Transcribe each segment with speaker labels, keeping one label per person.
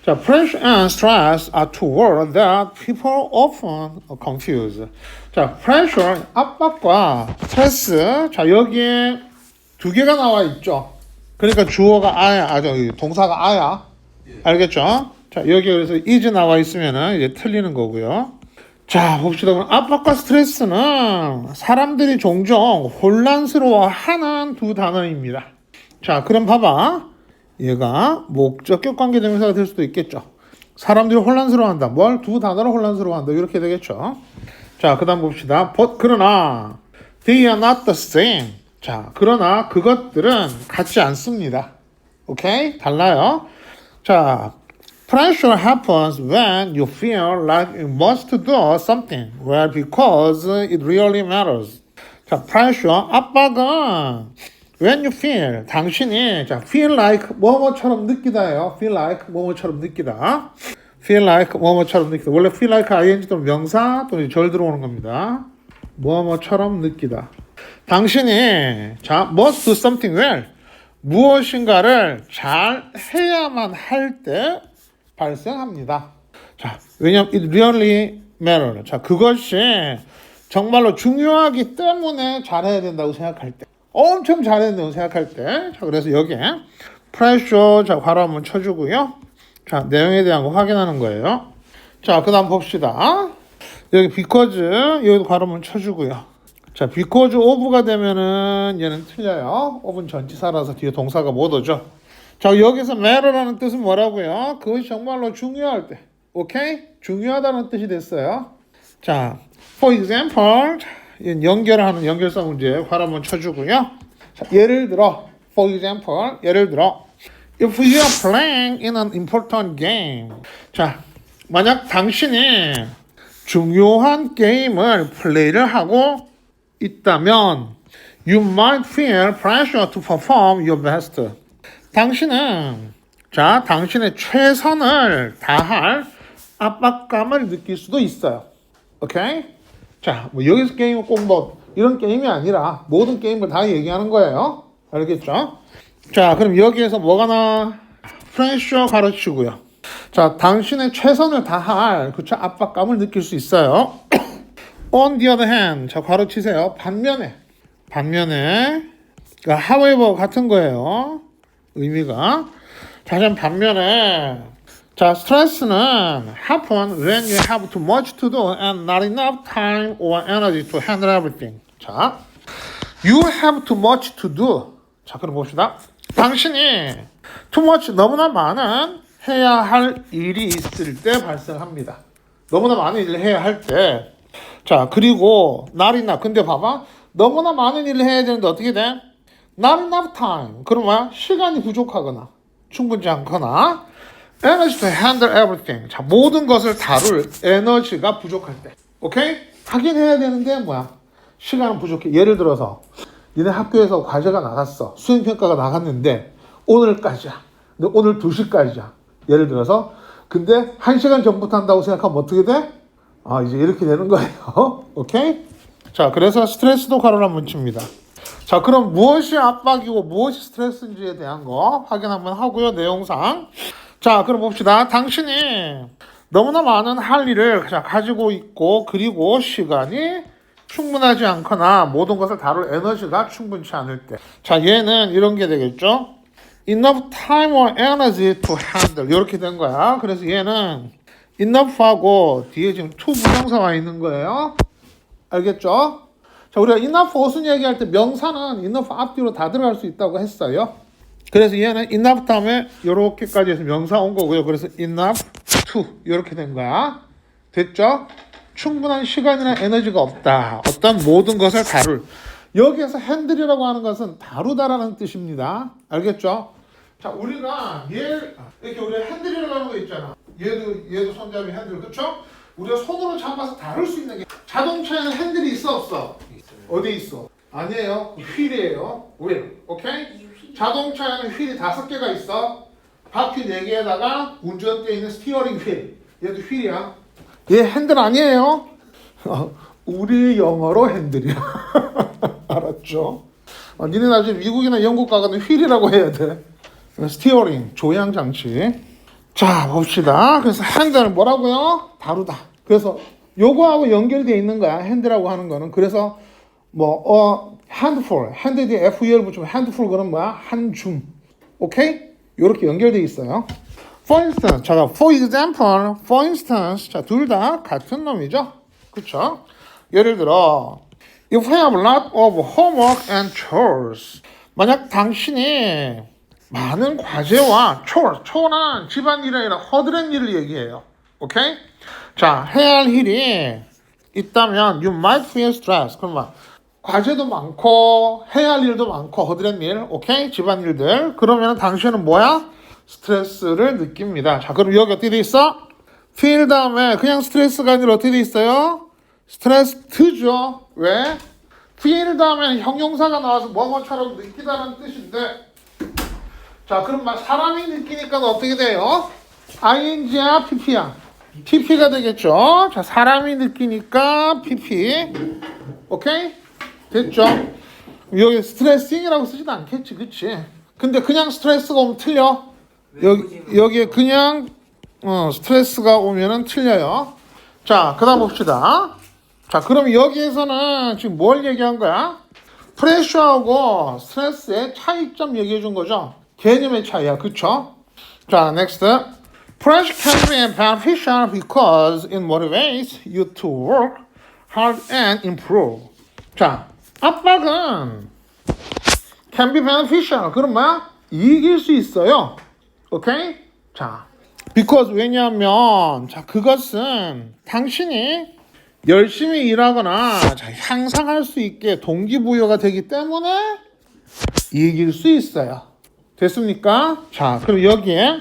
Speaker 1: 자, pressure and stress are two words that people often confuse. 자, pressure, 압박과 스트레스. 자, 여기에 두 개가 나와 있죠. 그러니까 주어가 I야, 동사가 I야. 알겠죠? 자, 여기 그래서 is 나와 있으면은 이제 틀리는 거고요. 자, 봅시다. 그럼 압박과 스트레스는 사람들이 종종 혼란스러워하는 두 단어입니다. 자, 그럼 봐봐. 얘가 목적격 관계대명사가 될 수도 있겠죠. 사람들이 혼란스러워한다. 뭘? 두 단어로 혼란스러워한다. 이렇게 되겠죠. 자, 그 다음 봅시다. But, 그러나 they are not the same. 자, 그러나 그것들은 같지 않습니다. 오케이? 달라요. 자, pressure happens when you feel like you must do something well because it really matters. 자, pressure, 압박은 when you feel, 당신이 자, feel like 뭐뭐처럼 느끼다예요. feel like 뭐뭐처럼 느끼다. feel like 뭐뭐처럼 느끼다. 원래 feel like ing 또는 명사 또는 절 들어오는 겁니다. 뭐뭐처럼 느끼다. 당신이 자, must do something well. 무엇인가를 잘 해야만 할 때 발생합니다. 자, 왜냐면 it really matters. 자, 그것이 정말로 중요하기 때문에 잘해야 된다고 생각할 때. 엄청 잘해야 된다고 생각할 때. 자, 그래서 여기에 pressure, 자, 괄호 한번 쳐주고요. 자, 내용에 대한 거 확인하는 거예요. 자, 그 다음 봅시다. 여기 because, 여기도 괄호 한번 쳐주고요. 자, because of가 되면은 얘는 틀려요. of는 전치사라서 뒤에 동사가 못 오죠. 자, 여기서 matter라는 뜻은 뭐라고요? 그것이 정말로 중요할 때. 오케이? 중요하다는 뜻이 됐어요. 자, for example, 연결하는 연결사 문제 괄호 한번 쳐주고요. 자, 예를 들어, for example, 예를 들어, if you are playing in an important game. 자, 만약 당신이 중요한 게임을 플레이를 하고 있다면 you might feel pressure to perform your best. 당신은 자, 당신의 최선을 다할 압박감을 느낄 수도 있어요. 오케이? 자, 뭐 여기서 게임은 꼭 뭐 이런 게임이 아니라 모든 게임을 다 얘기하는 거예요. 알겠죠? 자, 그럼 여기에서 뭐가 나? pressure 가르치고요. 자, 당신의 최선을 다할 그쵸? 압박감을 느낄 수 있어요. On the other hand, 자, 괄호 치세요. 반면에, 그러니까 however 같은 거예요. 의미가. 자, 그럼 반면에, 자, 스트레스는 happen when you have too much to do and not enough time or energy to handle everything. 자, you have too much to do. 자, 그럼 봅시다. 당신이 too much, 너무나 많은 해야 할 일이 있을 때 발생합니다. 너무나 많은 일을 해야 할 때. 자, 그리고 not enough. 근데 봐봐. 너무나 많은 일을 해야 되는데 어떻게 돼? Not enough time. 그럼 뭐야? 시간이 부족하거나 충분치 않거나 energy to handle everything. 자, 모든 것을 다룰 에너지가 부족할 때. 오케이? 하긴 해야 되는데 뭐야? 시간은 부족해. 예를 들어서 니네 학교에서 과제가 나갔어. 수행평가가 나갔는데 오늘까지야. 근데 오늘 2시까지야. 예를 들어서 근데 1시간 전부터 한다고 생각하면 어떻게 돼? 아, 이제 이렇게 되는 거예요. 오케이? 자, 그래서 스트레스도 괄호를 한번 칩니다. 자, 그럼 무엇이 압박이고 무엇이 스트레스인지에 대한 거 확인 한번 하고요. 내용상. 자, 그럼 봅시다. 당신이 너무나 많은 할 일을 가지고 있고 그리고 시간이 충분하지 않거나 모든 것을 다룰 에너지가 충분치 않을 때. 자, 얘는 이런 게 되겠죠. Enough time or energy to handle. 이렇게 된 거야. 그래서 얘는 enough하고 뒤에 지금 to 부정사 와 있는 거예요. 알겠죠? 자, 우리가 enough 어순 얘기할 때 명사는 enough 앞뒤로 다 들어갈 수 있다고 했어요. 그래서 얘는 enough 다음에 이렇게까지 해서 명사 온 거고요. 그래서 enough to 이렇게 된 거야. 됐죠? 충분한 시간이나 에너지가 없다. 어떤 모든 것을 다룰. 여기에서 핸들이라고 하는 것은 다루다라는 뜻입니다. 알겠죠? 자, 우리가 이렇게 우리가 핸들이라고 하는 거 있잖아. 얘도 손잡이 핸들, 그렇죠? 우리가 손으로 잡아서 다룰 수 있는 게 자동차에는 핸들이 있어 없어? 어디 있어? 아니에요. 휠이에요. 휠. 오케이? 자동차에는 휠이 5개가 있어. 바퀴 4개에다가 운전대에 있는 스티어링 휠. 얘도 휠이야. 얘 핸들 아니에요. 우리 영어로 핸들이야. 알았죠? 니네 나중에 미국이나 영국 가거든 휠이라고 해야 돼. 스티어링, 조향 장치. 자, 봅시다. 그래서 핸드는 뭐라고요? 다루다. 그래서 요거하고 연결되어 있는 거야. 핸드라고 하는 거는. 그래서 handful. 핸드 뒤에 FUL 붙이면 handful 그건 뭐야? 한 줌. 오케이? 요렇게 연결되어 있어요. For instance. 자, for example. For instance. 자, 둘 다 같은 놈이죠. 그쵸? 예를 들어 If you have a lot of homework and chores. 만약 당신이 많은 과제와 초는 집안일이 아니라 허드렛 일을 얘기해요. 오케이? 자, 해야 할 일이 있다면 you might feel stress. 그러면 과제도 많고 해야 할 일도 많고 허드렛 일, 오케이? 집안일들. 그러면 당신은 뭐야? 스트레스를 느낍니다. 자, 그럼 여기 어떻게 돼 있어? feel 다음에 그냥 스트레스가 아니라 어떻게 돼 있어요? 스트레스죠. 왜? feel 다음에 형용사가 나와서 뭐뭐처럼 느끼다는 뜻인데 자, 그럼 사람이 느끼니까 어떻게 돼요? ing야 pp야? pp가 되겠죠. 자, 사람이 느끼니까 pp. 오케이? 됐죠? 여기 스트레싱이라고 쓰지도 않겠지, 그치? 근데 그냥 스트레스가 오면 틀려. 여기에 그냥 스트레스가 오면은 틀려요. 자, 그 다음 봅시다. 자, 그럼 여기에서는 지금 뭘 얘기한 거야? 프레셔하고 스트레스의 차이점 얘기해 준 거죠. 개념의 차이야, 그쵸? 자, next. Pressure can be beneficial because it motivates you to work hard and improve. 자, 압박은 can be beneficial. 그럼 뭐야? 이길 수 있어요. 오케이? 자, because 왜냐하면 자, 그것은 당신이 열심히 일하거나 자, 향상할 수 있게 동기부여가 되기 때문에 이길 수 있어요. 됐습니까? 자, 그럼 여기에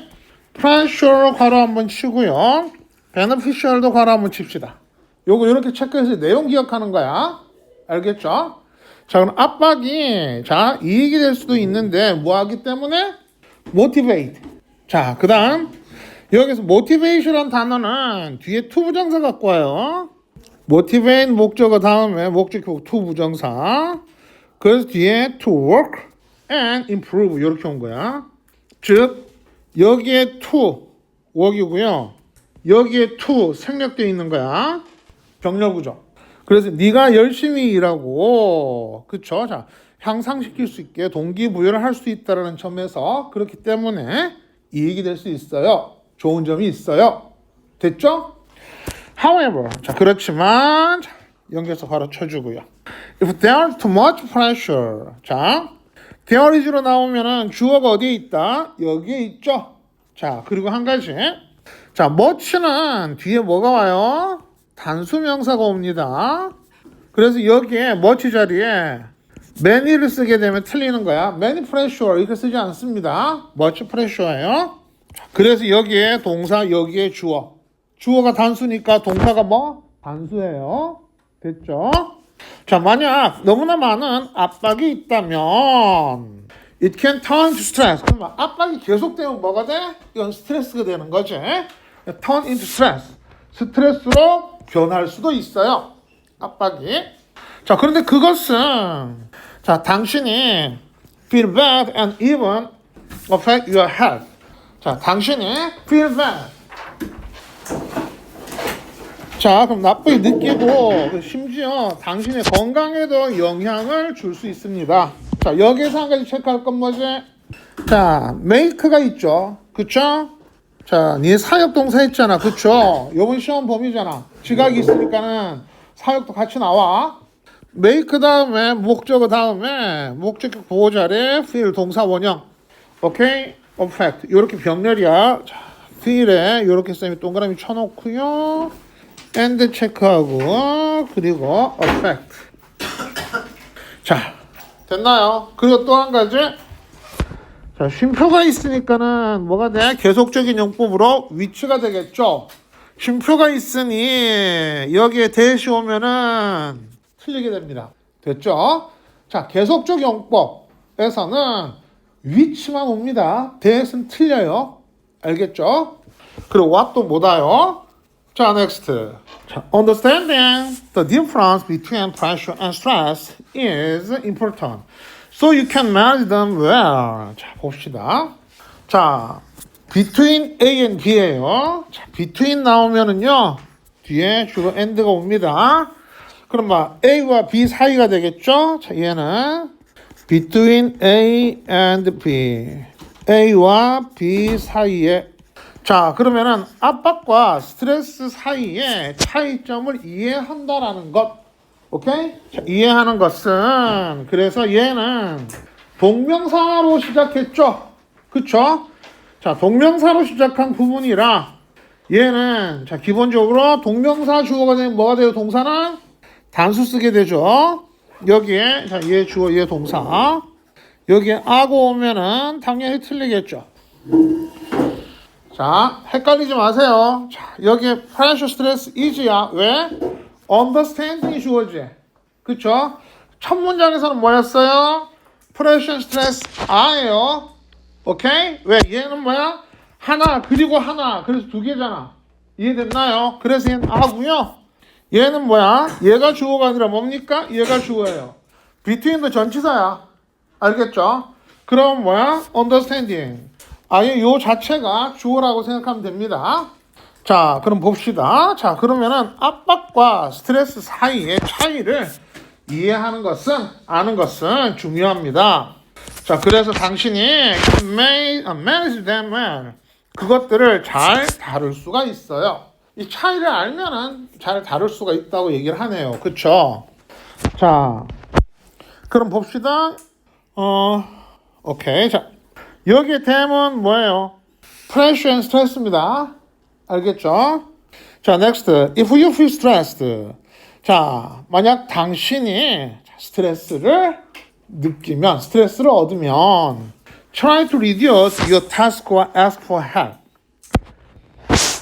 Speaker 1: pressure 괄호 한번 치고요. beneficial도 괄호 한번 칩시다. 요거 이렇게 체크해서 내용 기억하는 거야. 알겠죠? 자, 그럼 압박이 자, 이익이 될 수도 있는데 뭐 하기 때문에? motivate. 자, 그 다음 여기서 motivation이라는 단어는 뒤에 to 부정사 갖고 와요. motivate 목적어 다음에 목적격 to 부정사. 그래서 뒤에 to work and improve 이렇게 온 거야. 즉 여기에 to work이고요. 여기에 to 생략되어 있는 거야. 병렬구조. 그래서 네가 열심히 일하고 그쵸? 자, 향상시킬 수 있게 동기부여를 할 수 있다는 점에서 그렇기 때문에 이익이 될 수 있어요. 좋은 점이 있어요. 됐죠? However, 자, 그렇지만 자, 연결해서 바로 쳐주고요. If there is too much pressure, 자, there is로 나오면은 주어가 어디에 있다? 여기에 있죠. 자, 그리고 한 가지, 자, much는 뒤에 뭐가 와요? 단수명사가 옵니다. 그래서 여기에 much 자리에 many를 쓰게 되면 틀리는 거야. many pressure 이렇게 쓰지 않습니다. much pressure예요. 그래서 여기에 동사, 여기에 주어. 주어가 단수니까 동사가 뭐? 단수예요. 됐죠? 자, 만약 너무나 많은 압박이 있다면 it can turn to stress. 그러면 압박이 계속되면 뭐가 돼? 이건 스트레스가 되는 거지. turn into stress. 스트레스로 변할 수도 있어요. 압박이. 자, 그런데 그것은 자, 당신이 feel bad and even affect your health. 자, 당신이 feel bad. 자, 그럼 나쁘게 느끼고 심지어 당신의 건강에도 영향을 줄 수 있습니다. 자, 여기에서 한 가지 체크할 건 뭐지? 자, make가 있죠. 그쵸? 자, 네 사역동사 했잖아. 그쵸? 요번 시험 범위잖아. 지각이 있으니까는 사역도 같이 나와. make 다음에 목적어 다음에 목적격 보호 자리에 feel 동사 원형. 오케이? affect. 요렇게 병렬이야. 자, feel에 요렇게 쌤이 동그라미 쳐놓고요. and 체크하고 그리고 affect. 자, 됐나요? 그리고 또 한 가지. 자, 쉼표가 있으니까는 뭐가 돼? 계속적인 용법으로 위치가 되겠죠. 쉼표가 있으니 여기에 대시 오면은 틀리게 됩니다. 됐죠? 자, 계속적 용법에서는 위치만 옵니다. 대시는 틀려요. 알겠죠? 그리고 what도 뭐다요? 자, next. 자, understanding the difference between pressure and stress is important. So you can manage them well. 자, 봅시다. 자, between A and B예요. 자, between 나오면은요 뒤에 주로 and가 옵니다. 그럼 뭐 A와 B 사이가 되겠죠. 자, 얘는 between A and B, A와 B 사이에. 자, 그러면은 압박과 스트레스 사이의 차이점을 이해한다라는 것. 오케이? 자, 이해하는 것은 그래서 얘는 동명사로 시작했죠. 그쵸? 자, 동명사로 시작한 부분이라 얘는 자 기본적으로 동명사 주어가 되면 뭐가 돼요? 동사는 단수 쓰게 되죠. 여기에 자 얘 주어 얘 동사 여기에 아고 오면은 당연히 틀리겠죠. 자, 헷갈리지 마세요. 자, 여기에 pressure, stress, is야. 왜? understanding이 주어지. 그쵸? 첫 문장에서는 뭐였어요? pressure, stress, a예요. 오케이? 왜? 얘는 뭐야? 하나, 그리고 하나. 그래서 두 개잖아. 이해됐나요? 그래서 얘는 a고요. 얘는 뭐야? 얘가 주어가 아니라 뭡니까? 얘가 주어예요. between도 전치사야. 알겠죠? 그럼 뭐야? understanding. 아예 요 자체가 주어라고 생각하면 됩니다. 자, 그럼 봅시다. 자, 그러면은 압박과 스트레스 사이의 차이를 이해하는 것은, 아는 것은 중요합니다. 자, 그래서 당신이 manage them well. 그것들을 잘 다룰 수가 있어요. 이 차이를 알면은 잘 다룰 수가 있다고 얘기를 하네요. 그쵸? 자, 그럼 봅시다. 오케이. 자, 여기에 대문 뭐예요? pressure and stress입니다. 알겠죠? 자, next. If you feel stressed. 자, 만약 당신이 스트레스를 느끼면, 스트레스를 얻으면 try to reduce your task or ask for help.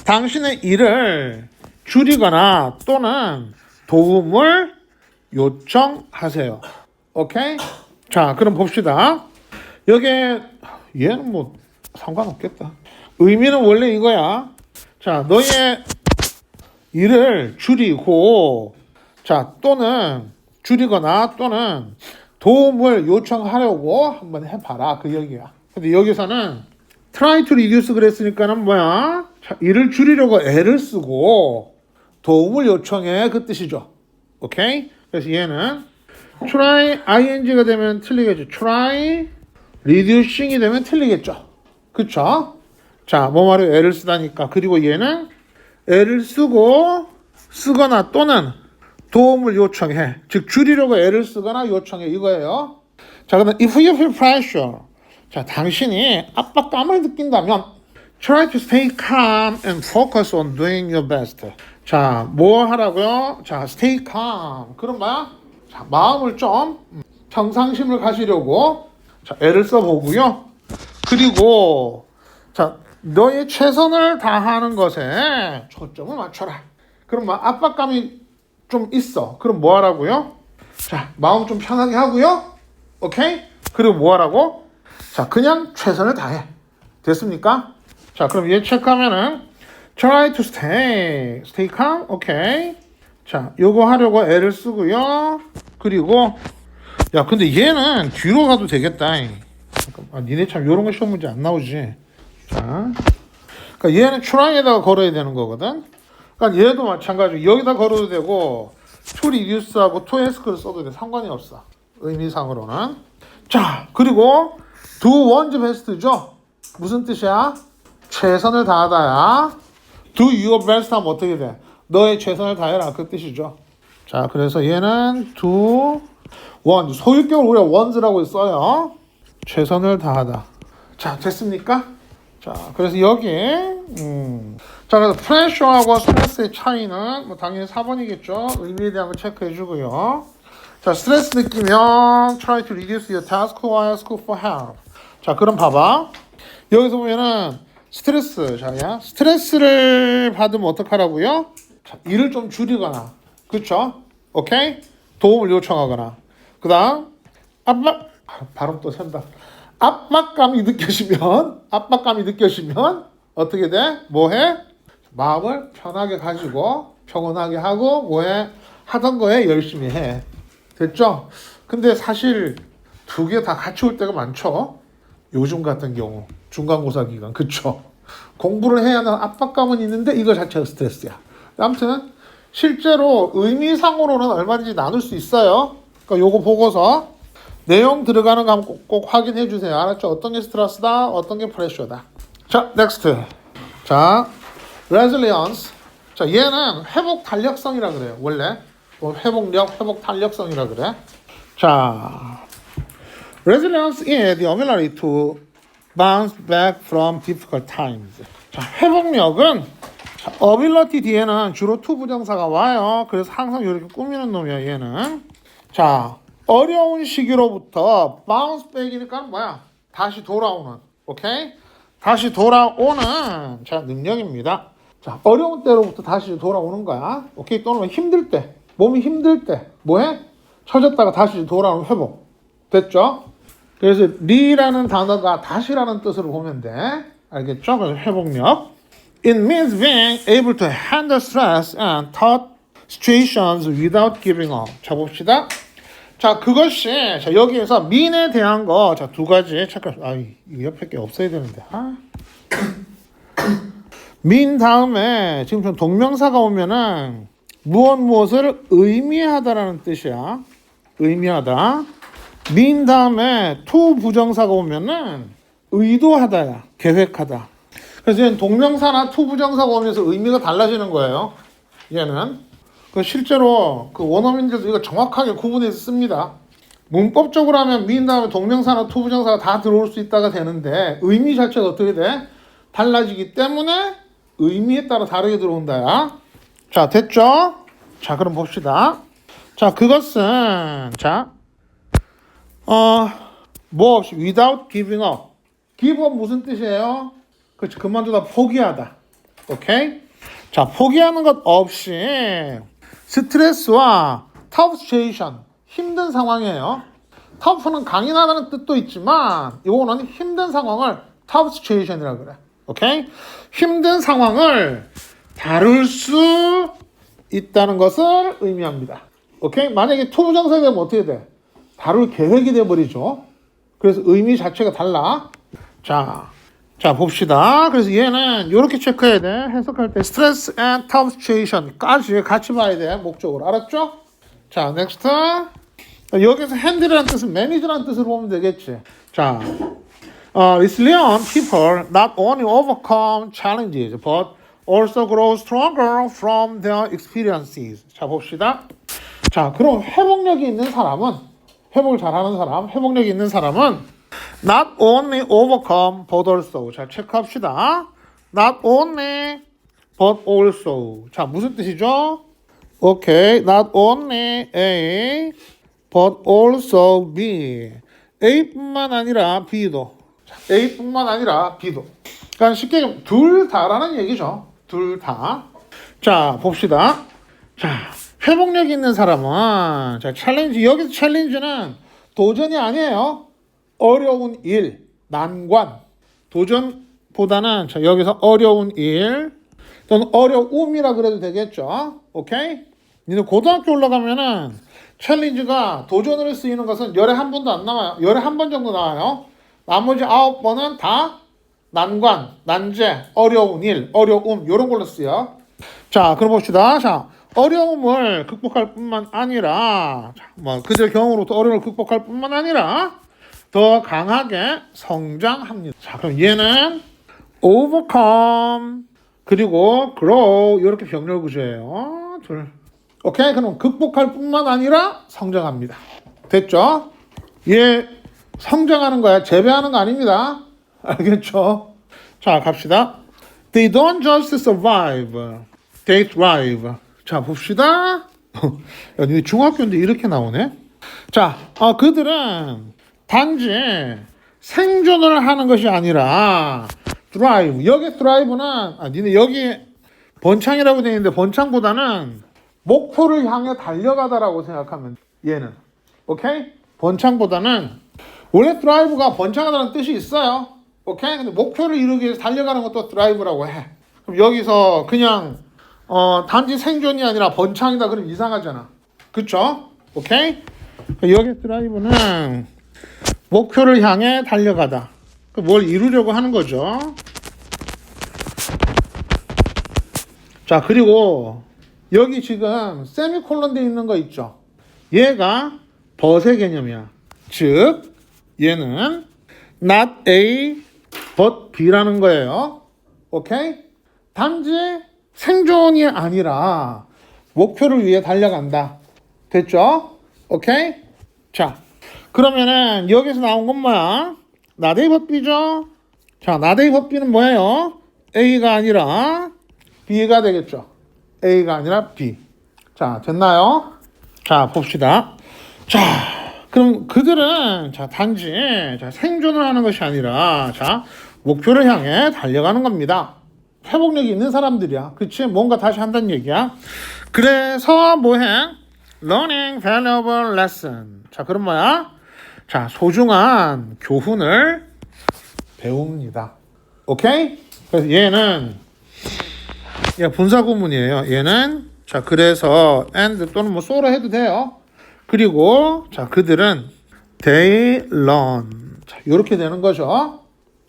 Speaker 1: 당신의 일을 줄이거나 또는 도움을 요청하세요. 오케이? 자, 그럼 봅시다. 여기에 얘는 뭐 상관없겠다. 의미는 원래 이거야. 자, 너의 일을 줄이고 자, 또는 줄이거나 또는 도움을 요청하려고 한번 해봐라. 그 얘기야. 근데 여기서는 try to reduce 그랬으니까는 뭐야? 자, 일을 줄이려고 애를 쓰고 도움을 요청해. 그 뜻이죠. 오케이? 그래서 얘는 try ing가 되면 틀리겠죠. try reducing이 되면 틀리겠죠. 그쵸? 자, 뭐 말이에요? 애를 쓰다니까. 그리고 얘는 애를 쓰고 쓰거나 또는 도움을 요청해. 즉 줄이려고 애를 쓰거나 요청해. 이거예요. 자, 그다음 if you feel pressure. 자, 당신이 압박감을 느낀다면 try to stay calm and focus on doing your best. 자, 뭐 하라고요? 자, stay calm. 그럼 뭐야? 자, 마음을 좀 평상심을 가지려고 자, 애를 써보고요. 그리고 자, 너의 최선을 다하는 것에 초점을 맞춰라. 그럼 뭐 압박감이 좀 있어. 그럼 뭐 하라고요? 자, 마음 좀 편하게 하고요. 오케이? 그리고 뭐 하라고? 자, 그냥 최선을 다해. 됐습니까? 자, 그럼 얘 체크하면은 try to stay calm. 오케이. 자, 요거 하려고 애를 쓰고요. 그리고 야, 근데 얘는 뒤로 가도 되겠다. 아, 니네 참 요런 거 시험 문제 안 나오지. 자, 그러니까 얘는 try에다가 걸어야 되는 거거든. 그러니까 얘도 마찬가지로 여기다 걸어도 되고 to reduce하고 to ask를 써도 돼. 상관이 없어. 의미상으로는. 자, 그리고 do one's best죠. 무슨 뜻이야? 최선을 다하다야. do your best 하면 어떻게 돼? 너의 최선을 다해라. 그 뜻이죠. 자, 그래서 얘는 do one. 소유격을 우리가 one's라고 써요. 최선을 다하다. 자, 됐습니까? 자, 그래서 여기에 자, 그래서 pressure하고 스트레스의 차이는 뭐 당연히 4번이겠죠. 의미에 대한 거 체크해 주고요. 자, 스트레스 느끼면 try to reduce your task or ask for help. 자, 그럼 봐봐. 여기서 보면은 스트레스. 자, 야, 스트레스를 받으면 어떡하라고요? 자, 일을 좀 줄이거나. 그쵸? 오케이? 도움을 요청하거나. 그 다음 발음 또 샌다. 압박감이 느껴지면 어떻게 돼? 뭐해? 마음을 편하게 가지고 평온하게 하고 뭐해? 하던 거에 열심히 해. 됐죠? 근데 사실 두 개 다 같이 올 때가 많죠. 요즘 같은 경우 중간고사 기간. 그쵸? 공부를 해야 하는 압박감은 있는데 이거 자체가 스트레스야. 아무튼 실제로 의미상으로는 얼마든지 나눌 수 있어요. 그러니까 요거 보고서 내용 들어가는 거 꼭 확인해 주세요. 알았죠? 어떤 게 스트레스다, 어떤 게 프레셔다. 자, 넥스트. 자, resilience. 자, 얘는 회복 탄력성이라 그래요. 원래 회복력, 회복 탄력성이라 그래. 자, resilience is the ability to bounce back from difficult times. 자, 회복력은 자, ability 뒤에는 주로 to 부정사가 와요. 그래서 항상 이렇게 꾸미는 놈이야, 얘는. 자, 어려운 시기로부터 bounce back이니까 뭐야? 다시 돌아오는. 오케이? 다시 돌아오는 자, 능력입니다. 자, 어려운 때로부터 다시 돌아오는 거야. 오케이? 또는 힘들 때, 몸이 힘들 때 뭐해? 처졌다가 다시 돌아오는 회복. 됐죠? 그래서 리라는 단어가 다시라는 뜻으로 보면 돼. 알겠죠? 그래서 회복력. It means being able to handle stress and tough situations without giving up. 자, 봅시다. 자, 그것이 자, 여기에서 mean에 대한 거 자, 두 가지 잠깐 이 옆에 게 없어야 되는데. mean 다음에 지금 좀 동명사가 오면은 무엇을 의미하다라는 뜻이야. 의미하다. mean 다음에 to 부정사가 오면은 의도하다야. 계획하다. 그래서 얘는 동명사나 to 부정사가 오면서 의미가 달라지는 거예요. 얘는. 실제로 그 원어민들도 이거 정확하게 구분해서 씁니다. 문법적으로 하면 mean 다음에 동명사나 to 부정사가 다 들어올 수 있다가 되는데 의미 자체가 어떻게 돼? 달라지기 때문에 의미에 따라 다르게 들어온다야. 자, 됐죠? 자, 그럼 봅시다. 자, 그것은 자, 뭐 없이 without giving up. give up 무슨 뜻이에요? 그렇지, 그만두다 포기하다. 오케이? 자, 포기하는 것 없이 스트레스와 tough situation, 힘든 상황이에요. tough는 강인하다는 뜻도 있지만 이거는 힘든 상황을 tough situation이라고 그래. 오케이? 힘든 상황을 다룰 수 있다는 것을 의미합니다. 오케이? 만약에 to 부정사가 되면 어떻게 돼? 다룰 계획이 돼버리죠. 그래서 의미 자체가 달라. 자, 봅시다. 그래서 얘는 이렇게 체크해야 돼. 해석할 때 stress and tough situation까지 같이 봐야 돼. 목적으로. 알았죠? 자, next. 여기서 handle이라는 뜻은 manage라는 뜻으로 보면 되겠지. 자, resilient people not only overcome challenges but also grow stronger from their experiences. 자, 봅시다. 자, 그럼 회복력이 있는 사람은 회복을 잘하는 사람, 회복력이 있는 사람은 not only overcome but also. 자, 체크합시다. not only but also. 자, 무슨 뜻이죠? 오케이. not only A but also B. A뿐만 아니라 B도. 자, A뿐만 아니라 B도. 그러니까 쉽게 얘기하면 둘 다라는 얘기죠. 둘 다. 자, 봅시다. 자, 회복력 있는 사람은 자, 챌린지. 여기서 챌린지는 도전이 아니에요. 어려운 일, 난관. 도전보다는 자, 여기서 어려운 일 또는 어려움이라 그래도 되겠죠. 오케이? 니네 고등학교 올라가면은 챌린지가 도전으로 쓰이는 것은 열에 한 번도 안 나와요. 열에 한 번 정도 나와요. 나머지 9번은 다 난관, 난제, 어려운 일, 어려움 이런 걸로 쓰여. 자, 그럼 봅시다. 자, 어려움을 극복할 뿐만 아니라 자, 뭐 그들 경우로부터 어려움을 극복할 뿐만 아니라 더 강하게 성장합니다. 자, 그럼 얘는 overcome 그리고 grow 이렇게 병렬 구조예요. 둘. 오케이? 그럼 극복할 뿐만 아니라 성장합니다. 됐죠? 얘 성장하는 거야. 재배하는 거 아닙니다. 알겠죠? 자, 갑시다. They don't just survive. They thrive. 자, 봅시다. 야, 니 중학교인데 이렇게 나오네. 자, 그들은 단지 생존을 하는 것이 아니라 thrive. 여기 thrive는 니네 여기 번창이라고 되어 있는데 번창보다는 목표를 향해 달려가다라고 생각하면 얘는 오케이? 번창보다는 원래 thrive가 번창하다는 뜻이 있어요. 오케이? 근데 목표를 이루기 위해서 달려가는 것도 thrive라고 해. 그럼 여기서 그냥 단지 생존이 아니라 번창이다 그러면 이상하잖아. 그쵸? 오케이? 여기 thrive는 목표를 향해 달려가다. 뭘 이루려고 하는 거죠. 자, 그리고 여기 지금 세미콜론 돼 있는 거 있죠? 얘가 but의 개념이야. 즉, 얘는 not A, but B라는 거예요. 오케이? 단지 생존이 아니라 목표를 위해 달려간다. 됐죠? 오케이? 자, 그러면은 여기서 나온 건 뭐야? not A, but B죠? 자, not A, but B는 뭐예요? A가 아니라 B가 되겠죠. A가 아니라 B. 자, 됐나요? 자, 봅시다. 자, 그럼 그들은 자, 단지 자, 생존을 하는 것이 아니라 자, 목표를 향해 달려가는 겁니다. 회복력이 있는 사람들이야. 그치? 뭔가 다시 한다는 얘기야. 그래서 뭐해? Learning valuable lesson. 자, 그럼 뭐야? 자, 소중한 교훈을 배웁니다. 오케이? 그래서 얘는 분사 구문이에요. 얘는 자, 그래서 and 또는 뭐 so로 해도 돼요. 그리고 자, 그들은 they learn. 자, 이렇게 되는 거죠.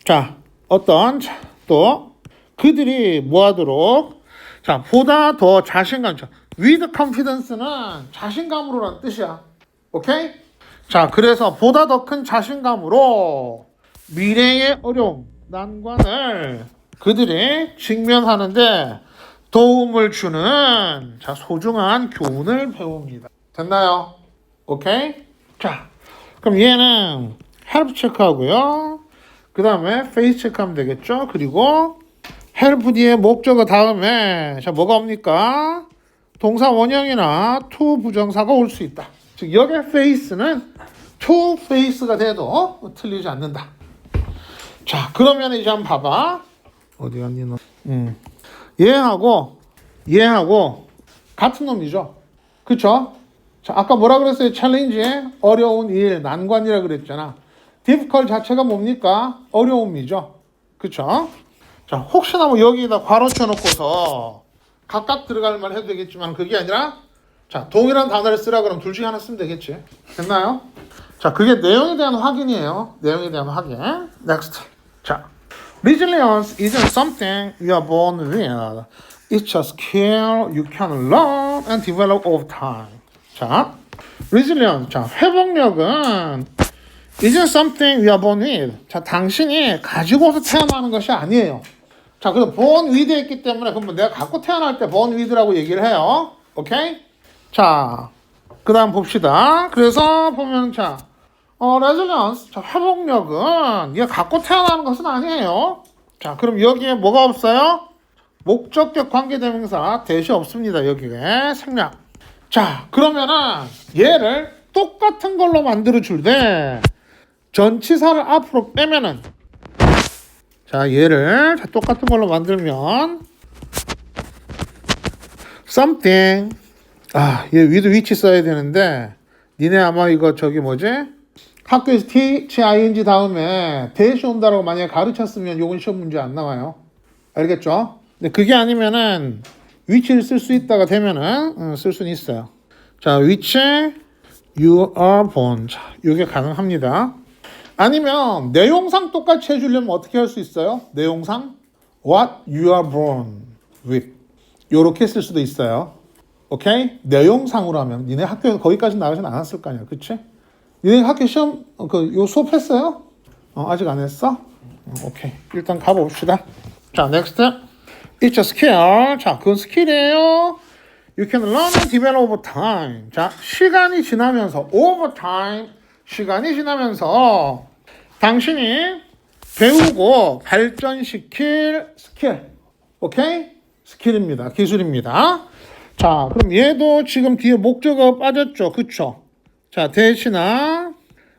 Speaker 1: 자, 자, 또 그들이 뭐 하도록 자, 보다 더 자신감. 자, with confidence는 자신감으로라는 뜻이야. 오케이? 자, 그래서 보다 더 큰 자신감으로 미래의 어려움, 난관을 그들이 직면하는데 도움을 주는 자, 소중한 교훈을 배웁니다. 됐나요? 오케이? 자, 그럼 얘는 help 체크하고요. 그 다음에 face 체크하면 되겠죠. 그리고 help 뒤에 목적어 다음에 자, 뭐가 옵니까? 동사 원형이나 to 부정사가 올 수 있다. 즉 여기에 face는 to face가 돼도 틀리지 않는다. 자, 그러면 이제 한번 봐봐. 어디 갔니 너? 얘하고 같은 놈이죠. 그쵸? 자, 아까 뭐라 그랬어요? 챌린지, 어려운 일, 난관이라 그랬잖아. difficult 자체가 뭡니까? 어려움이죠. 그쵸? 자, 혹시나 뭐 여기다 괄호 쳐놓고서 각각 들어갈 말 해도 되겠지만 그게 아니라 자, 동일한 단어를 쓰라 그러면 둘 중에 하나 쓰면 되겠지. 됐나요? 자, 그게 내용에 대한 확인이에요. 내용에 대한 확인. Next. 자, resilience isn't something you are born with. It's a skill you can learn and develop over time. 자, resilience. 자, 회복력은 isn't something you are born with. 자, 당신이 가지고서 태어나는 것이 아니에요. 자, 그래서 born with에 있기 때문에 그럼 내가 갖고 태어날 때 born with라고 얘기를 해요. 오케이? 자, 그 다음 봅시다. 그래서 보면 자, resilience. 자, 회복력은 네가 갖고 태어나는 것은 아니에요. 자, 그럼 여기에 뭐가 없어요? 목적격 관계대명사 대시 없습니다. 여기에 생략. 자, 그러면은 얘를 똑같은 걸로 만들어 줄 때 전치사를 앞으로 빼면은 자, 얘를 자, 똑같은 걸로 만들면 something 얘 with which 써야 되는데 니네 아마 이거 저기 뭐지? 학교에서 TING 다음에 대시 온다라고 만약에 가르쳤으면 요건 시험 문제 안 나와요. 알겠죠? 근데 그게 아니면은 which를 쓸 수 있다가 되면은 쓸 수는 있어요. 자, which you are born. 자, 이게 가능합니다. 아니면 내용상 똑같이 해주려면 어떻게 할 수 있어요? 내용상 what you are born with 요렇게 쓸 수도 있어요. 오케이? 내용상으로 하면 니네 학교에서 거기까지 나가진 않았을 거 아니야. 그치? 니네 학교 시험 요 수업 했어요? 아직 안 했어? 오케이. 일단 가봅시다. 자, next. It's a skill. 자, 그건 스킬이에요. You can learn and develop over time. 자, 시간이 지나면서 over time. 시간이 지나면서 당신이 배우고 발전시킬 스킬. 오케이? 스킬입니다. 기술입니다. 자, 그럼 얘도 지금 뒤에 목적어 빠졌죠. 그쵸? 자, 대시나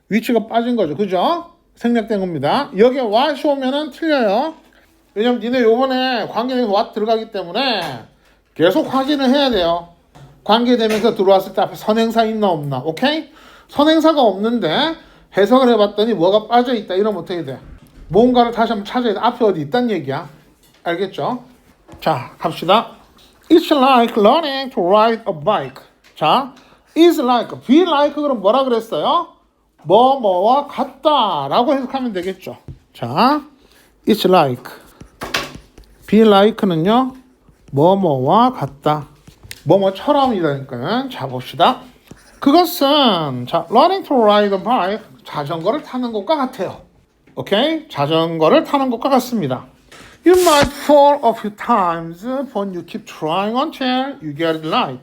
Speaker 1: 위치가 빠진 거죠. 그죠? 생략된 겁니다. 여기에 what이 오면은 틀려요. 왜냐면 니네 요번에 관계대명사 what 들어가기 때문에 계속 확인을 해야 돼요. 관계대명사 들어왔을 때 앞에 선행사 있나 없나. 오케이? 선행사가 없는데 해석을 해봤더니 뭐가 빠져있다. 이러면 어떻게 돼? 뭔가를 다시 한번 찾아야 돼. 앞에 어디 있단 얘기야. 알겠죠? 자, 갑시다. It's like learning to ride a bike. 자, is like, be like 그럼 뭐라 그랬어요? 뭐와 같다 라고 해석하면 되겠죠. 자, it's like, be like는요 뭐뭐와 같다. 뭐뭐처럼이라니까요. 자, 봅시다. 그것은 자, learning to ride a bike, 자전거를 타는 것과 같아요. 오케이? 자전거를 타는 것과 같습니다. You might fall a few times, but you keep trying until you get it right.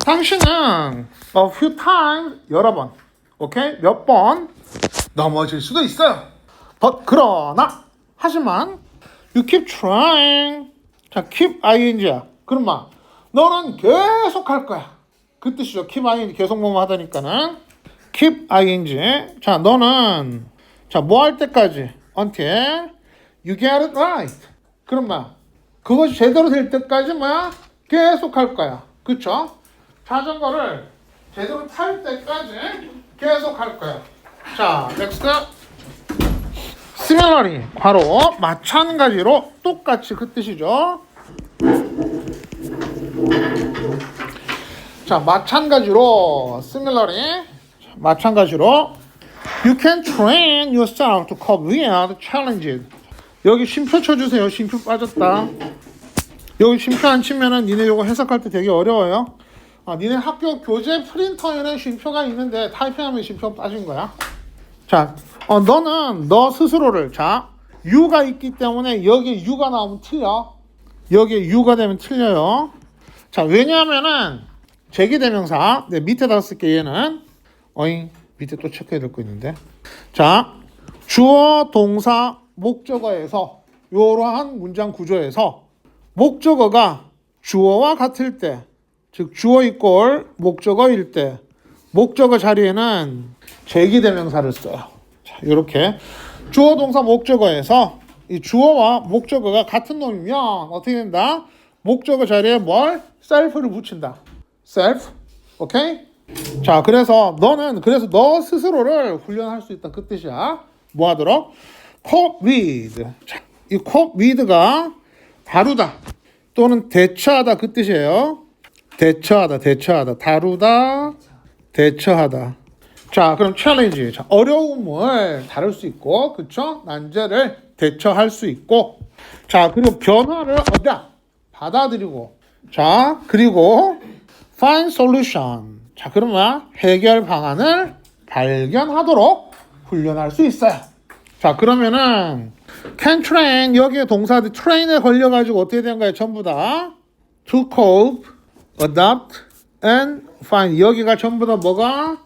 Speaker 1: 당신은 a few times, 여러 번, 오케이? 몇 번 넘어질 수도 있어요. but, 그러나, 하지만 you keep trying. 자, keep ing야. 그러면 너는 계속 할 거야. 그 뜻이죠. keep ing, 계속 뭐뭐 하다니까는 keep ing. 자, 너는 자, 뭐 할 때까지? until you get it right. 그러면 그것이 제대로 될 때까지 뭐야? 계속 할 거야. 그쵸? 자전거를 제대로 탈 때까지 계속 할 거야. 자, next. similarly, 바로 마찬가지로 똑같이 그 뜻이죠. 자, 마찬가지로 similarly, 마찬가지로 you can train yourself to cope with challenges. 여기 쉼표 쳐주세요. 쉼표 빠졌다. 여기 쉼표 안 치면은 니네 이거 해석할 때 되게 어려워요. 니네 학교 교재 프린터에는 쉼표가 있는데 타이핑하면 쉼표 빠진 거야. 자, 너는 너 스스로를 자, you가 있기 때문에 여기에 you가 나오면 틀려. 여기에 you가 되면 틀려요. 자, 왜냐하면은 제기대명사 네, 밑에다 쓸게 얘는 어잉 밑에 또 체크해야 될 거 있는데 자 주어 동사 목적어에서 이러한 문장 구조에서 목적어가 주어와 같을 때 즉 주어 이꼴 목적어일 때 목적어 자리에는 제기대명사를 써요. 자, 이렇게 주어 동사 목적어에서 이 주어와 목적어가 같은 놈이면 어떻게 된다? 목적어 자리에 뭘? self를 붙인다. self. 오케이? 자, 그래서 너는 그래서 너 스스로를 훈련할 수 있다 그 뜻이야. 뭐 하도록? cope with. 자, 이 cope with가 다루다 또는 대처하다 그 뜻이에요. 대처하다, 다루다, 대처하다. 자, 그럼 challenge. 자, 어려움을 다룰 수 있고, 그쵸? 난제를 대처할 수 있고, 자, 그리고 변화를 받아들이고, 자, 그리고 find solution. 자, 그러면 해결 방안을 발견하도록 훈련할 수 있어요. 자, 그러면은 can train 여기에 동사들 train에 걸려가지고 어떻게 된 거예요? 전부 다 to cope, adapt, and find 여기가 전부 다 뭐가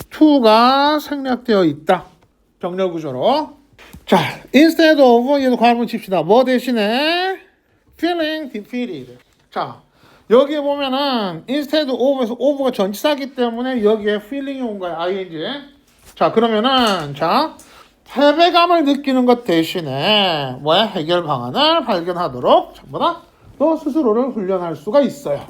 Speaker 1: to가 생략되어 있다. 병렬 구조로. 자, instead of 얘도 과문 칩시다. 뭐 대신에 feeling defeated. 자, 여기에 보면은 instead of에서 of가 전치사기 때문에 여기에 feeling이 온 거야. ing. 자, 그러면은 자 패배감을 느끼는 것 대신에 뭐야? 해결 방안을 발견하도록 전부 다 너 스스로를 훈련할 수가 있어요.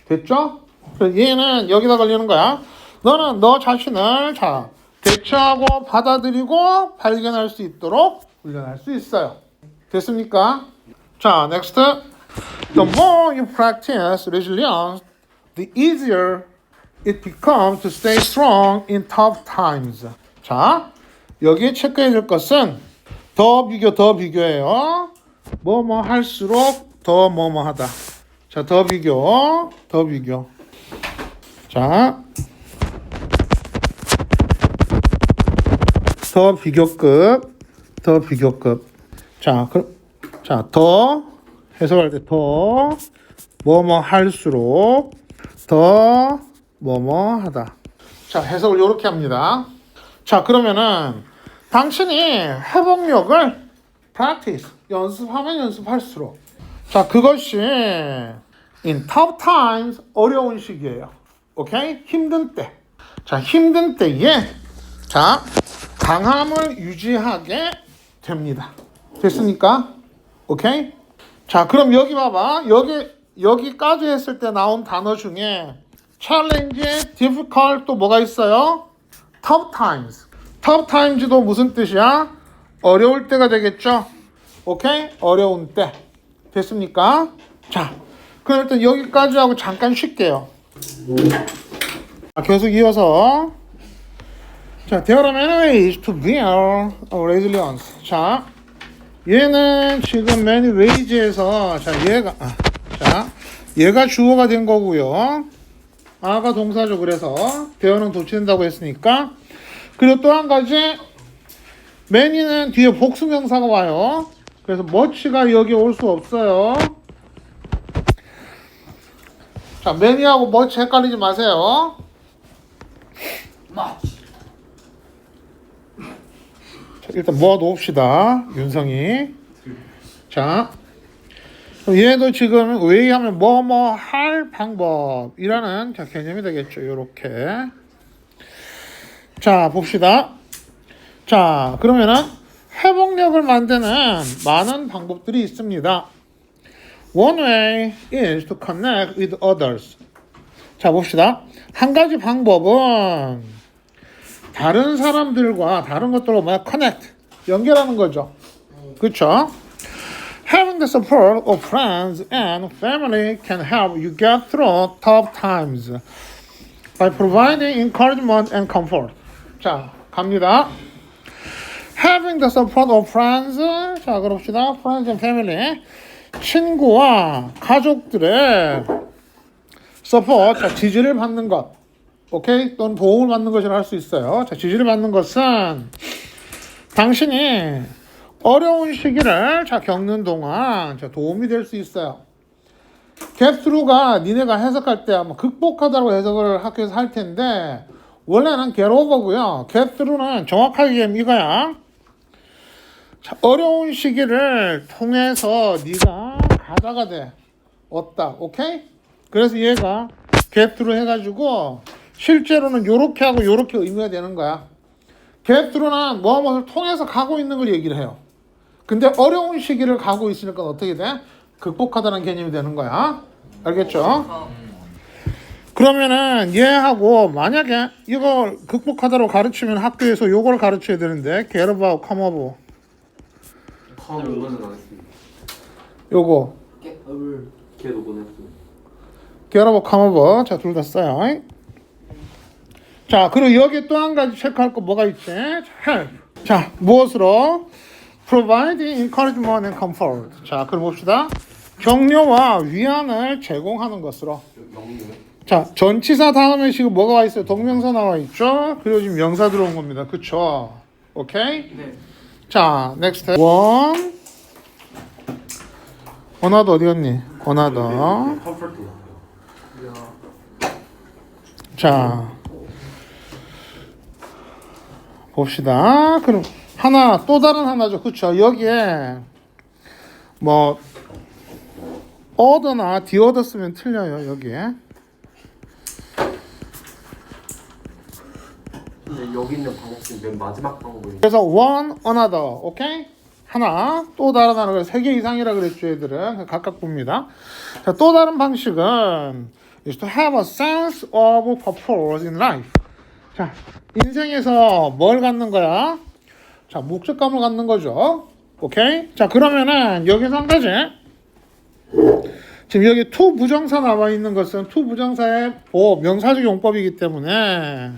Speaker 1: 됐죠? 얘는 여기다 걸리는 거야. 너는 너 자신을 자 대처하고 받아들이고 발견할 수 있도록 훈련할 수 있어요. 됐습니까? 자, next. The more you practice resilience, the easier it becomes to stay strong in tough times. 자, 여기에 체크해야 될 것은 더 비교예요. 뭐뭐 할수록 더 뭐뭐 하다. 자, 더 비교. 자, 더 비교급. 자, 더 해석할 때 더 뭐뭐 할수록 더 뭐뭐 하다. 자, 해석을 이렇게 합니다. 자, 그러면은 당신이 회복력을 practice 연습하면 연습할수록 자, 그것이 in tough times 어려운 시기예요. 오케이? 힘든 때. 자, 힘든 때에 자, 강함을 유지하게 됩니다. 됐습니까? 오케이? 자, 그럼 여기 봐봐. 여기까지 했을 때 나온 단어 중에 challenge, difficult 또 뭐가 있어요? tough times. tough times도 무슨 뜻이야? 어려울 때가 되겠죠? 오케이? 어려운 때. 됐습니까? 자, 그럼 일단 여기까지 하고 잠깐 쉴게요. 계속 이어서 자, there are many ways to build resilience. 자, 얘는 지금 many ways에서 자, 얘가 자, 얘가 주어가 된 거고요. 아가 동사죠. 그래서 대어는 도치된다고 했으니까. 그리고 또 한 가지 many는 뒤에 복수명사가 와요. 그래서 much가 여기 올 수 없어요. 자, many하고 much 헷갈리지 마세요.
Speaker 2: much.
Speaker 1: 자, 일단 모아놓읍시다. 윤성이. 자, 그럼 얘도 지금 웨이하면 뭐뭐 할 방법이라는 개념이 되겠죠. 요렇게. 자, 봅시다. 자, 그러면은 회복력을 만드는 많은 방법들이 있습니다. One way is to connect with others. 자, 봅시다. 한 가지 방법은 다른 사람들과 다른 것들과 뭐야? connect. 연결하는 거죠. 그렇죠? Having the support of friends and family can help you get through tough times by providing encouragement and comfort. 자, 갑니다. Having the support of friends. 자, 그럽시다. Friends and family. 친구와 가족들의 support. 자, 지지를 받는 것. 오케이? 또는 도움을 받는 것이라 할 수 있어요. 자, 지지를 받는 것은 당신이 어려운 시기를 자, 겪는 동안 자, 도움이 될 수 있어요. get through가 니네가 해석할 때 아마 극복하다고 해석을 학교에서 할 텐데 원래는 get over고요. get through는 정확하게 이거야. 자, 어려운 시기를 통해서 네가 가다가 돼. 얻다. 오케이? 그래서 얘가 get through 해가지고 실제로는 요렇게 하고 요렇게 의미가 되는 거야. get through는 무엇을 통해서 가고 있는 걸 얘기를 해요. 근데 어려운 시기를 가고 있으니까 어떻게 돼? 극복하다는 개념이 되는 거야. 알겠죠? 그러면은 얘하고 만약에 이걸 극복하다로 가르치면 학교에서 요걸 가르쳐야 되는데 get about, come over.
Speaker 3: 처음 이거는 안 했습니다.
Speaker 1: 요거
Speaker 3: 걔도 보냈어요.
Speaker 1: get about, come over. 자, 둘 다 써요. 자, 그리고 여기 또 한 가지 체크할 거 뭐가 있지? help. 자, 무엇으로? Providing encouragement and comfort. 자, 그럼 봅시다. 격려와 위안을 제공하는 것으로. 자, 전치사 다음에 지금 뭐가 와 있어요? 동명사 나와 있죠? 그리고 지금 명사 들어온 겁니다. 그쵸? 오케이?
Speaker 2: 네.
Speaker 1: 자, next. one. 원하더 어디 갔니? 원하더.
Speaker 3: 컴포트.
Speaker 1: 자, 봅시다. 그럼 하나, 또 다른 하나죠. 그쵸? 여기에 뭐 other나 the other 쓰면 틀려요. 여기에.
Speaker 3: 근데 여기 있는 방법이 맨 마지막 방법이.
Speaker 1: 그래서 one, another. 오케이? 하나, 또 다른 하나. 그래서 3개 이상이라 그랬죠. 애들은. 각각 봅니다. 자, 또 다른 방식은 is to have a sense of purpose in life. 자, 인생에서 뭘 갖는 거야? 자, 목적감을 갖는 거죠. 오케이? 자, 그러면은 여기서 한 가지. 지금 여기 to 부정사 나와 있는 것은 to 부정사의 명사적 용법이기 때문에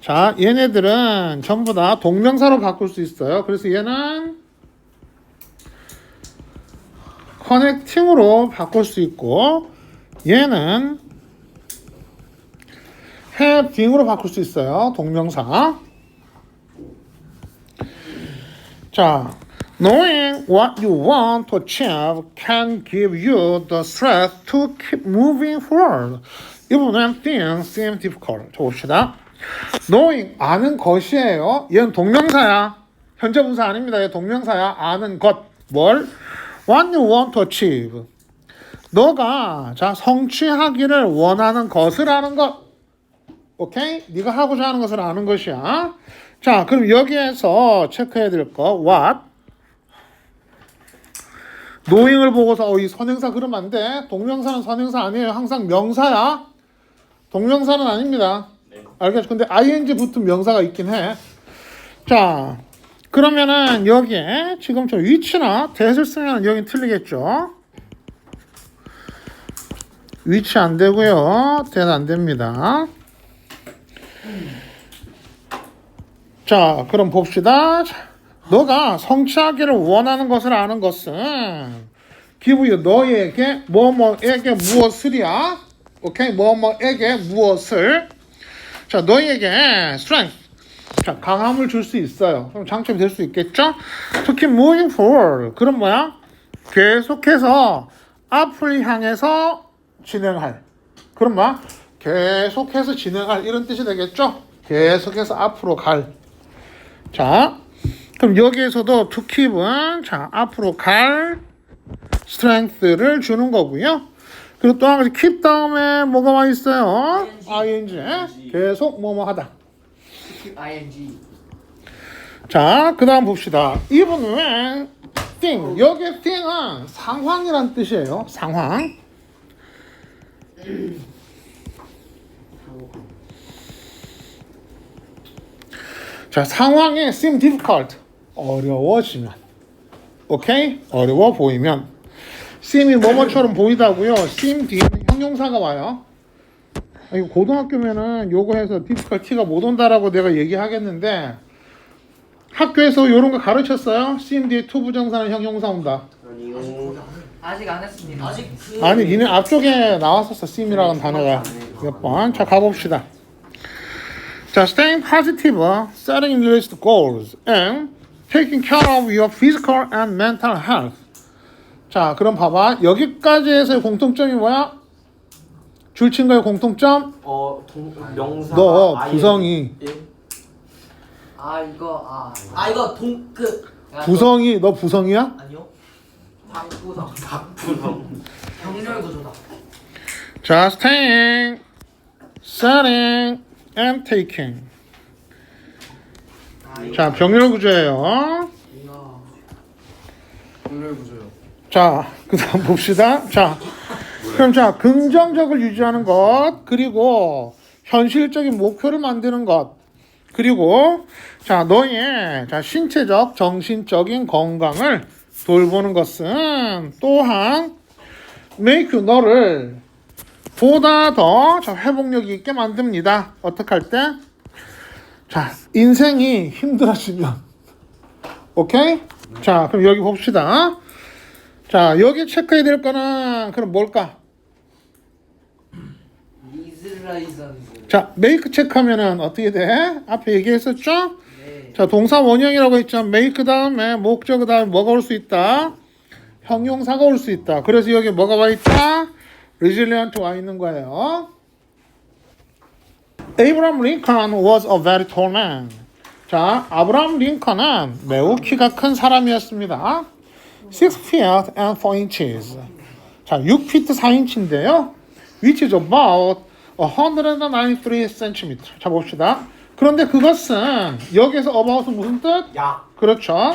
Speaker 1: 자, 얘네들은 전부 다 동명사로 바꿀 수 있어요. 그래서 얘는 connecting으로 바꿀 수 있고 얘는 having으로 바꿀 수 있어요. 동명사. 자, knowing what you want to achieve can give you the strength to keep moving forward even when things seem difficult. 자, 봅시다. knowing, 아는 것이에요. 얘는 동명사야. 현재 분사 아닙니다. 얘 동명사야. 아는 것. 뭘? what you want to achieve. 너가 자 성취하기를 원하는 것을 아는 것. 오케이? 네가 하고자 하는 것을 아는 것이야. 자, 그럼 여기에서 체크해야 될 거 what? knowing을 보고서 이 선행사 그러면 안 돼. 동명사는 선행사 아니에요. 항상 명사야. 동명사는 아닙니다. 알겠죠? 근데 ing 붙은 명사가 있긴 해. 자, 그러면은 여기에 지금 저 위치나 대를 쓰면 여긴 틀리겠죠? 위치 안 되고요. 대는 안 됩니다. 자, 그럼 봅시다. 너가 성취하기를 원하는 것을 아는 것은 give you 너에게 뭐뭐에게 무엇을이야. 오케이 뭐뭐에게 무엇을. 자 너에게 strength. 자 강함을 줄 수 있어요. 그럼 장점이 될 수 있겠죠. 특히 moving forward. 그럼 뭐야? 계속해서 앞을 향해서 진행할. 그럼 뭐야? 계속해서 진행할 이런 뜻이 되겠죠. 계속해서 앞으로 갈. 자 그럼 여기에서도 to keep은 자 앞으로 갈 strength를 주는 거고요. 그리고 또 한 가지 keep 다음에 뭐가 와 있어요? ing. 계속 뭐뭐 하다.
Speaker 2: ing.
Speaker 1: 자 그 다음 봅시다. even when thing. 여기에 thing은 상황이란 뜻이에요. 상황. 자 상황이 seem difficult. 어려워지면. 오케이? 어려워 보이면. seem이 뭐뭐처럼 보이다고요. seem 뒤에는 형용사가 와요. 이거 고등학교면은 요거 해서 difficulty가 못 온다라고 내가 얘기하겠는데 학교에서 이런 거 가르쳤어요? seem 뒤에 to 부정사는 형용사 온다.
Speaker 3: 아니요.
Speaker 2: 아직 안 했습니다. 아직
Speaker 1: 아니 니네 앞쪽에 나왔었어 seem이라는 단어가 몇 번. 자 가봅시다. 자 staying positive, setting realistic goals, and taking care of your physical and mental health. 자 그럼 봐봐 여기까지 해서의 공통점이 뭐야? 줄친거의 공통점?
Speaker 3: 명사.
Speaker 1: 너 부성이.
Speaker 2: 이거
Speaker 1: 부성이 너 부성이야?
Speaker 2: 아니요. 박부성.
Speaker 3: 박부성.
Speaker 2: 병렬 구조다.
Speaker 1: 자 staying, setting, and taking. 자 병렬 구조예요.
Speaker 2: 병렬 구조요.
Speaker 1: 자 그다음 봅시다. 자 그럼 자 긍정적을 유지하는 것 그리고 현실적인 목표를 만드는 것 그리고 자 너의 자 신체적 정신적인 건강을 돌보는 것은 또한 make 너를 보다 더 자, 회복력 있게 만듭니다. 어떻게 할 때? 자 인생이 힘들어지면 오케이? 자 그럼 여기 봅시다. 자 여기 체크해야 될 거는 그럼 뭘까?
Speaker 2: 이슬라이선스.
Speaker 1: 자 make 체크하면은 어떻게 돼? 앞에 얘기했었죠?
Speaker 2: 네.
Speaker 1: 자 동사 원형이라고 했죠. make 다음에 목적 다음에 뭐가 올 수 있다? 형용사가 올 수 있다. 그래서 여기 뭐가 와 있다? resilient 와 있는 거예요. Abraham Lincoln was a very tall man. 자 아브라함 링컨은 매우 키가 큰 사람이었습니다. 6 feet and 4 inches. 자 6피트 4인치인데요. which is about 193 cm. 자 봅시다. 그런데 그것은 여기서 about은 무슨 뜻?
Speaker 3: 야.
Speaker 1: 그렇죠.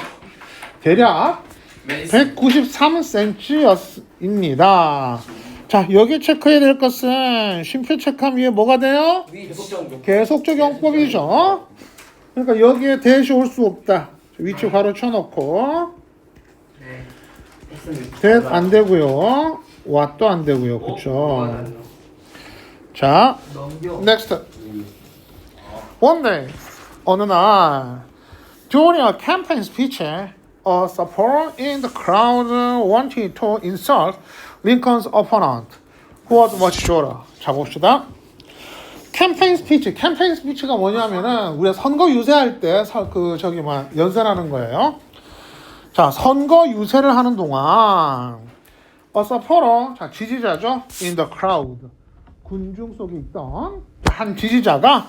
Speaker 1: 대략 193cm입니다. 자 여기 체크해야 될 것은 쉼표 체크하면 위에 뭐가 돼요? 계속적 용법이죠. 그러니까 여기에 대시 올 수 없다. 위치 바로 쳐놓고 that 안 되고요. what도 안 되고요. 그렇죠. 자 next. One day 어느 날 during a campaign speech, a supporter in the crowd wanted to insult Lincoln's opponent, who was much shorter. 자 봅시다. 캠페인 스피치가 뭐냐면은 우리가 선거 유세할 때 연설하는 거예요. 자 선거 유세를 하는 동안 a supporter, 자 지지자죠. in the crowd, 군중 속에 있던 한 지지자가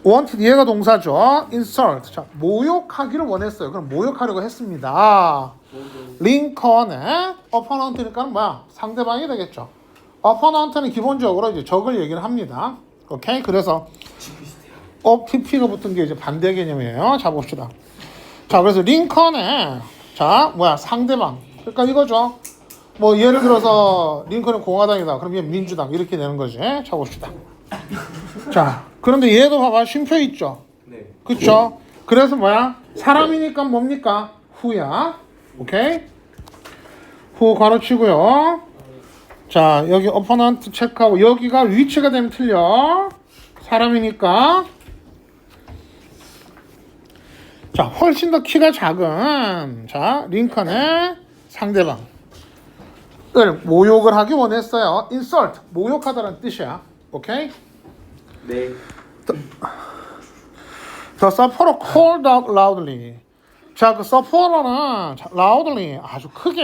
Speaker 1: wanted 얘가 동사죠. insult, 자 모욕하기를 원했어요. 그럼 모욕하려고 했습니다. 링컨의 opponent니까 뭐야? 상대방이 되겠죠. opponent는 기본적으로 이제 적을 얘기를 합니다. 오케이? 그래서 PP가 붙은 게 이제 반대 개념이에요. 자 봅시다. 자 그래서 링컨의 자 뭐야? 상대방. 그러니까 이거죠. 뭐 예를 들어서 링컨은 공화당이다. 그럼 얘 민주당 이렇게 되는 거지. 자 봅시다. 자 그런데 얘도 봐봐 쉼표 있죠.
Speaker 3: 네.
Speaker 1: 그쵸? 그래서 뭐야? 사람이니까 뭡니까? 후야. 오케이? 후 가로치고요. 자 여기 opponent 체크하고 여기가 위치가 되면 틀려. 사람이니까. 자 훨씬 더 키가 작은 자 링컨의 상대방. 모욕을 하기 원했어요. insult, 모욕하다는 뜻이야. 오케이?
Speaker 3: 네.
Speaker 1: The supporter called out loudly. 자, 그 supporter는 loudly 아주 크게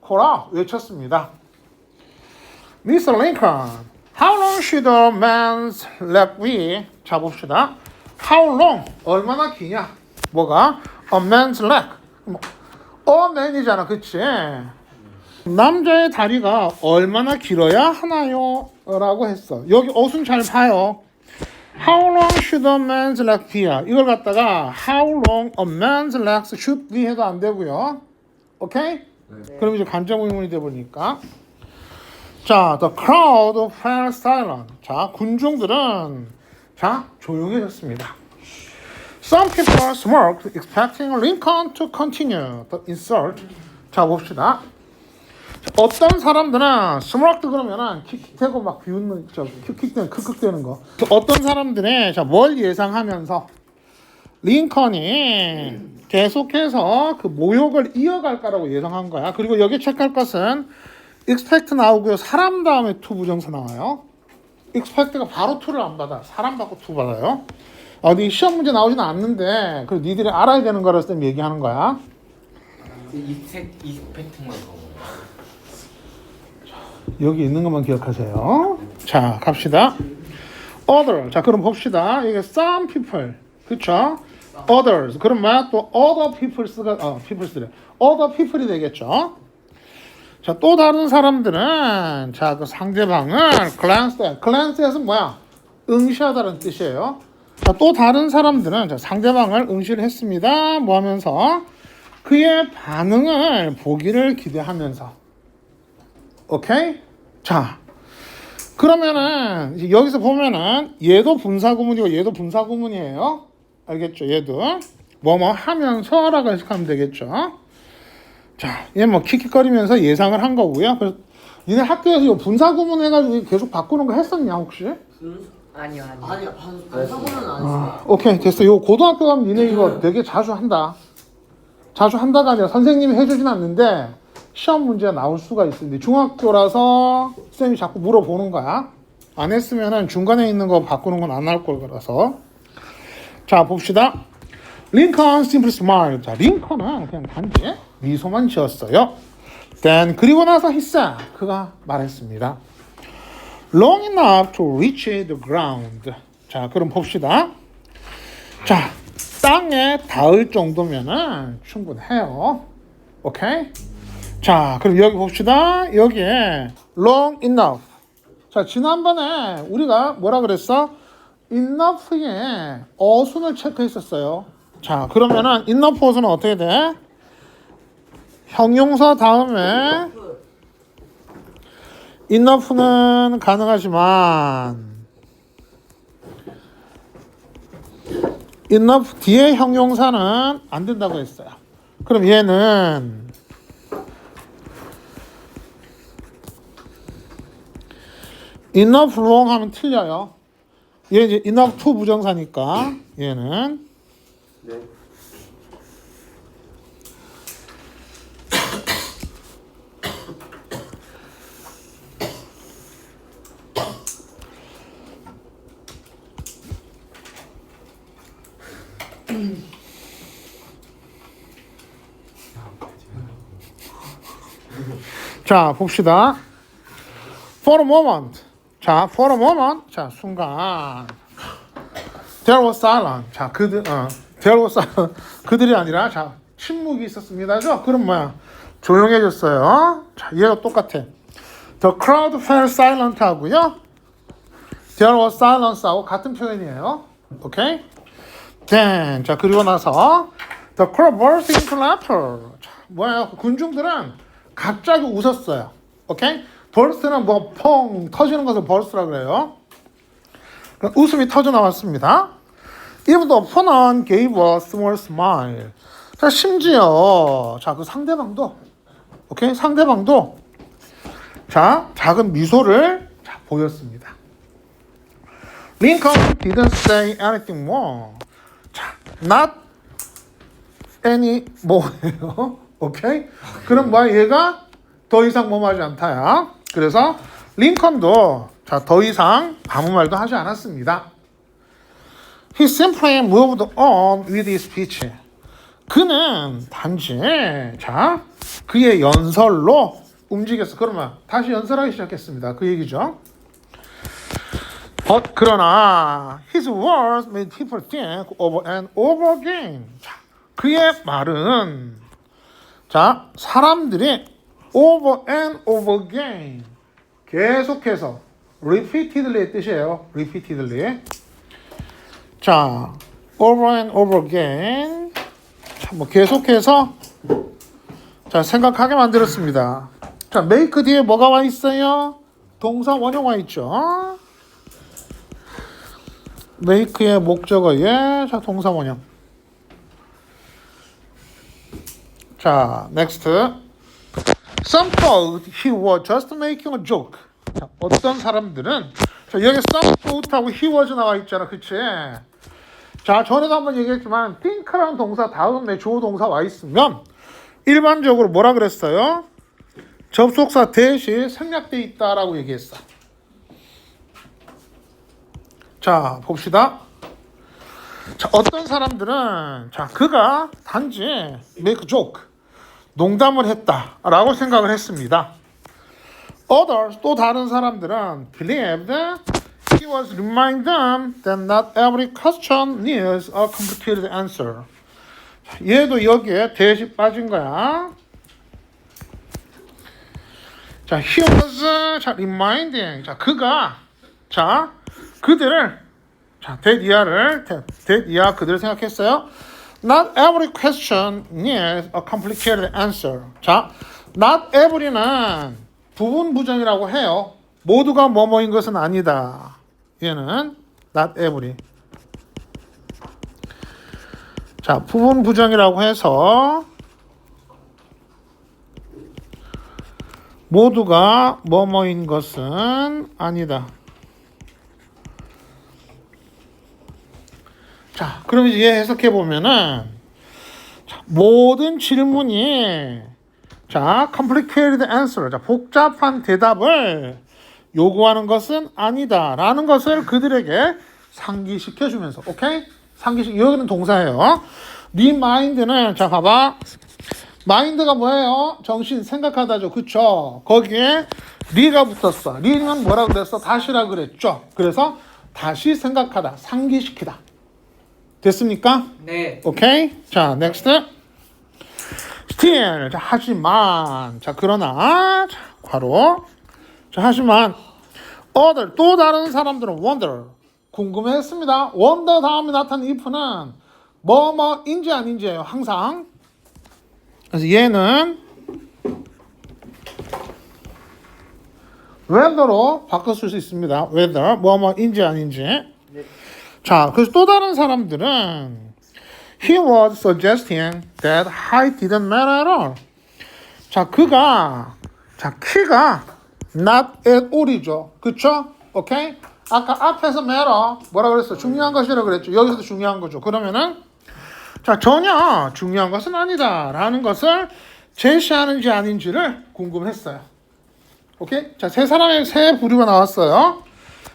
Speaker 1: call out 외쳤습니다. Mr. Lincoln, how long should a man's leg be? 자, 봅시다. How long? 얼마나 기냐? 뭐가? A man's leg. A man이잖아, 그치? 남자의 다리가 얼마나 길어야 하나요? 라고 했어. 여기 어순 잘 봐요. How long should a man's leg be? 이걸 갖다가 How long a man's legs should be 해도 안 되고요. 오케이?
Speaker 2: 네.
Speaker 1: 그럼 이제 관점 의문이 되보니까 자, the crowd fell silent. 자, 군중들은 자, 조용해졌습니다. Some people smirked, expecting Lincoln to continue the insult. 자, 봅시다. 어떤 사람들은 smirked 그러면은 킥킥대고 막 비웃는 킥킥대는 크크대는 거. 어떤 사람들은 자, 뭘 예상하면서 링컨이 계속해서 그 모욕을 이어갈까라고 예상한 거야. 그리고 여기 체크할 것은 expect 나오고요. 사람 다음에 to 부정사 나와요. expect가 바로 to를 안 받아. 사람 받고 to 받아요. 어디 시험 문제 나오지는 않는데 그 니들이 알아야 되는 거라서 때 얘기하는 거야.
Speaker 3: 이펙트만 거.
Speaker 1: 여기 있는 것만 기억하세요. 자, 갑시다. other. 자, 그럼 봅시다. 이게 some people. 그쵸? others. 그럼 뭐야? 또 other people's가 people's래. other people이 되겠죠. 자, 또 다른 사람들은 자, 그 상대방을 glance에서 뭐야? 응시하다는 뜻이에요. 자, 또 다른 사람들은 자, 상대방을 응시를 했습니다. 뭐 하면서 그의 반응을 보기를 기대하면서. 오케이? 자, 그러면은 이제 여기서 보면은 얘도 분사구문이고 얘도 분사구문이에요. 알겠죠? 얘도 뭐뭐 하면서라고 해석하면 되겠죠. 자, 얘 뭐 킥킥거리면서 예상을 한 거고요. 그래서 니네 학교에서 이 분사구문 해가지고 계속 바꾸는 거 했었냐 혹시?
Speaker 2: 아니요.
Speaker 4: 아니야 반사고는 안 했어.
Speaker 1: 오케이, 됐어. 요 고등학교 가면 니네 이거 되게 자주 한다. 자주 한다가 아니라 선생님이 해주진 않는데 시험 문제가 나올 수가 있는데 중학교라서 쌤이 자꾸 물어보는 거야. 안 했으면은 중간에 있는 거 바꾸는 건 안 나올 거라서. 자, 봅시다. Lincoln simply smiled. 자, 링컨은 그냥 단지 미소만 지었어요. Then 그리고 나서 he said. 그가 말했습니다. Long enough to reach the ground. 자, 그럼 봅시다. 자, 땅에 닿을 정도면은 충분해요. 오케이? 자, 그럼 여기 봅시다. 여기에 long enough. 자, 지난번에 우리가 뭐라 그랬어? enough의 어순을 체크했었어요. 자, 그러면은 enough 어순은 어떻게 돼? 형용사 다음에 enough는 가능하지만 enough 뒤에 형용사는 안 된다고 했어요. 그럼 얘는 enough long 하면 틀려요. 얘 이제 enough to 부정사니까 얘는
Speaker 3: 네.
Speaker 1: 자, 봅시다. For a moment. 자, for a moment. 자, 순간. There was silence. 자, there was silence. 그들이 아니라, 자, 침묵이 있었습니다죠? 그럼 뭐야? 조용해졌어요. 자, 얘가 똑같아. The crowd fell silent 하고요. There was silence 하고 같은 표현이에요. 오케이? Then, 자, 그리고 나서 The crowd burst into laughter. 자, 뭐야? 군중들은 갑자기 웃었어요. 오케이? burst는 뭐 펑 터지는 것을 burst라 그래요. 웃음이 터져 나왔습니다. Even the opponent gave a small smile. 자, 심지어 자, 그 상대방도 오케이? 상대방도 자, 작은 미소를 자, 보였습니다. Lincoln didn't say anything more. 자, not any more예요. 오케이? 그럼 뭐야? 얘가 더 이상 뭐하지 않다야. 그래서 링컨도 자, 더 이상 아무 말도 하지 않았습니다. He simply moved on with his speech. 그는 단지 자, 그의 연설로 움직였어. 그러면 다시 연설하기 시작했습니다. 그 얘기죠. 그러나 his words made people think over and over again. 자, 그의 말은 자, 사람들이 over and over again 계속해서 repeatedly의 뜻이에요. repeatedly. 자, over and over again. 자, 뭐 계속해서 자, 생각하게 만들었습니다. 자, make 뒤에 뭐가 와 있어요? 동사 원형 와 있죠. make의 목적어에 자, 동사 원형. 자, next. Some thought he was just making a joke. 자, 어떤 사람들은 자, 여기 some thought하고 he was 나와 있잖아. 그치? 자, 전에도 한번 얘기했지만 think라는 동사 다음에 주어 동사 와 있으면 일반적으로 뭐라 그랬어요? 접속사 대시 생략돼 있다라고 얘기했어. 자, 봅시다. 자, 어떤 사람들은 자, 그가 단지 make a joke, 농담을 했다라고 생각을 했습니다. Others, 또 다른 사람들은 believed he was reminding them that not every question needs a complicated answer. 자, 얘도 여기에 대시 빠진 거야. 자, he was 자, reminding. 자, 그가 자, 그들을 자, that 이하 그들을 생각했어요. Not every question needs a complicated answer. 자, not every는 부분 부정이라고 해요. 모두가 뭐뭐인 것은 아니다. 얘는 not every. 자, 부분 부정이라고 해서 모두가 뭐뭐인 것은 아니다. 자, 그럼 이제 얘 해석해 보면은 모든 질문이 자, complicated answer, 자, 복잡한 대답을 요구하는 것은 아니다라는 것을 그들에게 상기시켜 주면서, 오케이? 여기는 동사예요. 네 마인드는 자, 봐봐. 마인드가 뭐예요? 정신, 생각하다죠. 그쵸? 거기에 리가 붙었어. 리는 뭐라 그랬어? 다시라 그랬죠. 그래서 다시 생각하다, 상기시키다. 됐습니까?
Speaker 2: 네.
Speaker 1: 오케이. 자, next. still. 자, 하지만. 자, 그러나. 자, 괄호. 자, 하지만. other. 또 다른 사람들은 wonder. 궁금해했습니다. wonder 다음에 나타난 if는 뭐뭐인지 아닌지예요. 항상. 그래서 얘는 whether로 바꿔쓸 수 있습니다. whether. 뭐뭐인지 아닌지.
Speaker 2: 네.
Speaker 1: 자, 그래서 또 다른 사람들은 he was suggesting that height didn't matter at all. 자, 그가 자, 키가 not at all이죠. 그쵸? 오케이? 아까 앞에서 matter 뭐라 그랬어? 중요한 것이라고 그랬죠. 여기서도 중요한 거죠. 그러면은 자, 전혀 중요한 것은 아니다라는 것을 제시하는지 아닌지를 궁금했어요. 오케이? 자, 세 부류가 나왔어요.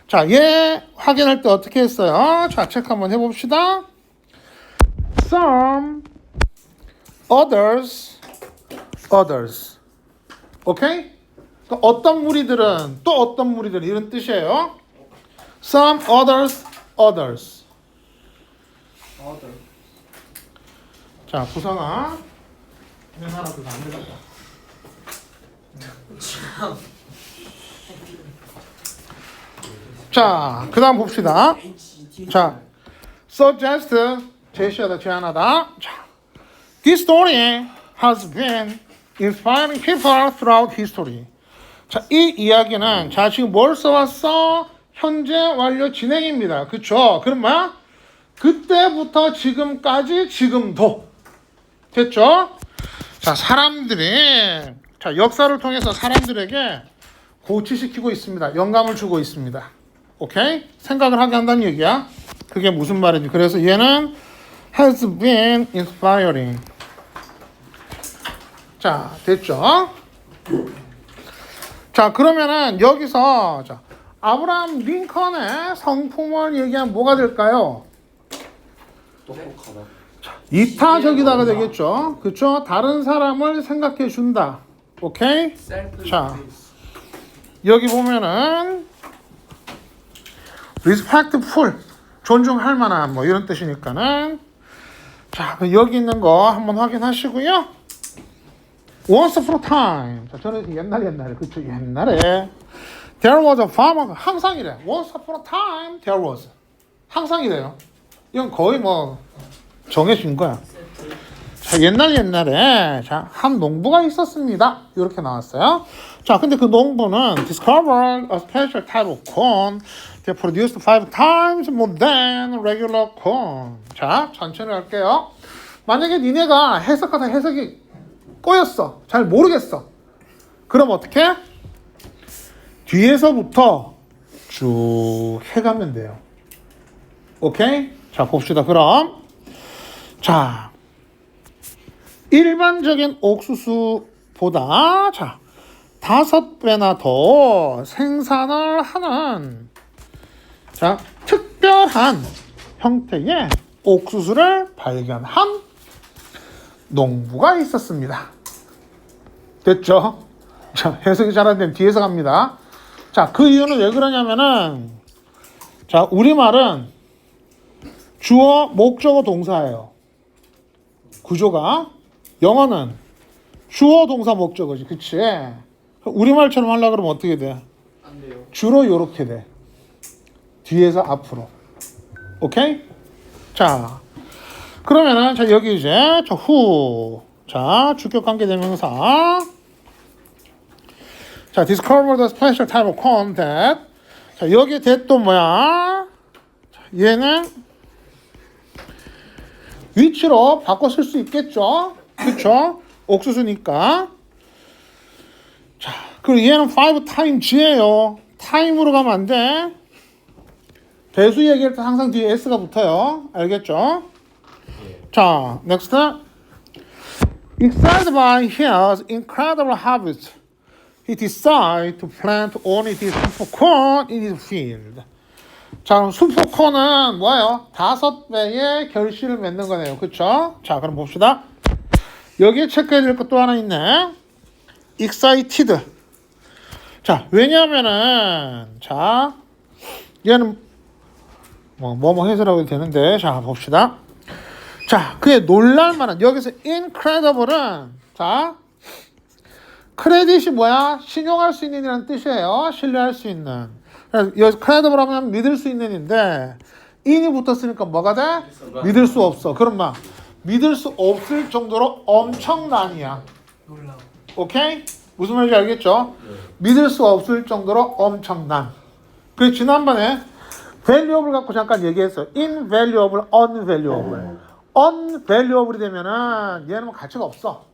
Speaker 1: 자, 얘 확인할 때 어떻게 했어요? 자, 체크 한번 해봅시다. Some, others. 오케이? 또 어떤 무리들은 이런 뜻이에요. Some, others. 자, 구성아. 내 나라도 안 되겠다. 자, 그 다음 봅시다. 자, suggest, 제시하다, 제안하다. 자, this story has been inspiring people throughout history. 자, 이 이야기는 자, 지금 뭘 써왔어? 현재 완료 진행입니다. 그쵸? 그럼 뭐야? 그때부터 지금까지 지금도. 됐죠? 자, 사람들이 자, 역사를 통해서 사람들에게 고치시키고 있습니다. 영감을 주고 있습니다. 오케이? 생각을 하게 한다는 얘기야. 그게 무슨 말인지. 그래서 얘는 has been inspiring. 자, 됐죠? 자, 그러면은 여기서 자, 아브라함 링컨의 성품을 얘기하면 뭐가 될까요?
Speaker 3: 똑똑하다.
Speaker 1: 이타적이다가 되겠죠. 그렇죠? 다른 사람을 생각해 준다. 오케이?
Speaker 2: 셀프
Speaker 1: 자, 여기 보면은 respectful, 존중할 만한 뭐 이런 뜻이니까는 자, 여기 있는 거 한번 확인하시고요. Once upon a time. 자, 저는 옛날에 그렇죠. 옛날에 there was a farmer. 항상 이래. Once upon a time there was. 항상 이래요. 이건 거의 뭐 정해진 거야. 자, 옛날에 자, 한 농부가 있었습니다. 이렇게 나왔어요. 자, 근데 그 농부는 discovered a special type of corn that produced 5 times more than regular corn. 자, 천천히 할게요. 만약에 니네가 해석하다 해석이 꼬였어. 잘 모르겠어. 그럼 어떻게? 뒤에서부터 쭉 해가면 돼요. 오케이? 자, 봅시다. 그럼 자, 일반적인 옥수수보다 자 5배나 더 생산을 하는 자 특별한 형태의 옥수수를 발견한 농부가 있었습니다. 됐죠? 자, 해석이 잘 안 되면 뒤에서 갑니다. 자, 그 이유는 왜 그러냐면은 자, 우리말은 주어, 목적어, 동사예요. 구조가. 영어는 주어, 동사, 목적어지. 그치? 우리말처럼 하려고 그러면 어떻게 돼?
Speaker 2: 안 돼요.
Speaker 1: 주로 요렇게 돼. 뒤에서 앞으로. 오케이? 자, 그러면은 자, 여기 이제 자, who. 자, 주격관계대명사. 자, discover the special type of corn that. 자, 여기 that 또 뭐야? 자, 얘는 위치로 바꿔 쓸 수 있겠죠? 그쵸? 옥수수니까. 자, 그리고 얘는 5 times예요. time으로 가면 안 돼. 배수 얘기할 때 항상 뒤에 s가 붙어요. 알겠죠? 자, next. Excited by his incredible harvest, he decided to plant only this corn in his field. 자, 그럼 수포콘은 뭐예요? 5배의 결실을 맺는 거네요. 그쵸? 자, 그럼 봅시다. 여기에 체크해야 될 것 또 하나 있네. excited. 자, 왜냐하면은, 자, 얘는 뭐뭐 해서라고 해도 되는데, 자, 봅시다. 자, 그의 놀랄만한, 여기서 incredible은, 자, 크레딧이 뭐야? 신용할 수 있는 이라는 뜻이에요. 신뢰할 수 있는. 여기 크레디블 하면 믿을 수 있는인데 in이 붙었으니까 뭐가 돼? 믿을 수 없어. 그럼 막 믿을 수 없을 정도로 엄청난이야.
Speaker 2: 놀라워.
Speaker 1: 오케이? 무슨 말인지 알겠죠? 믿을 수 없을 정도로 엄청난. 그래서 지난번에 valuable 갖고 잠깐 얘기했어요. invaluable, unvaluable. unvaluable이 되면은 얘는 가치가 없어.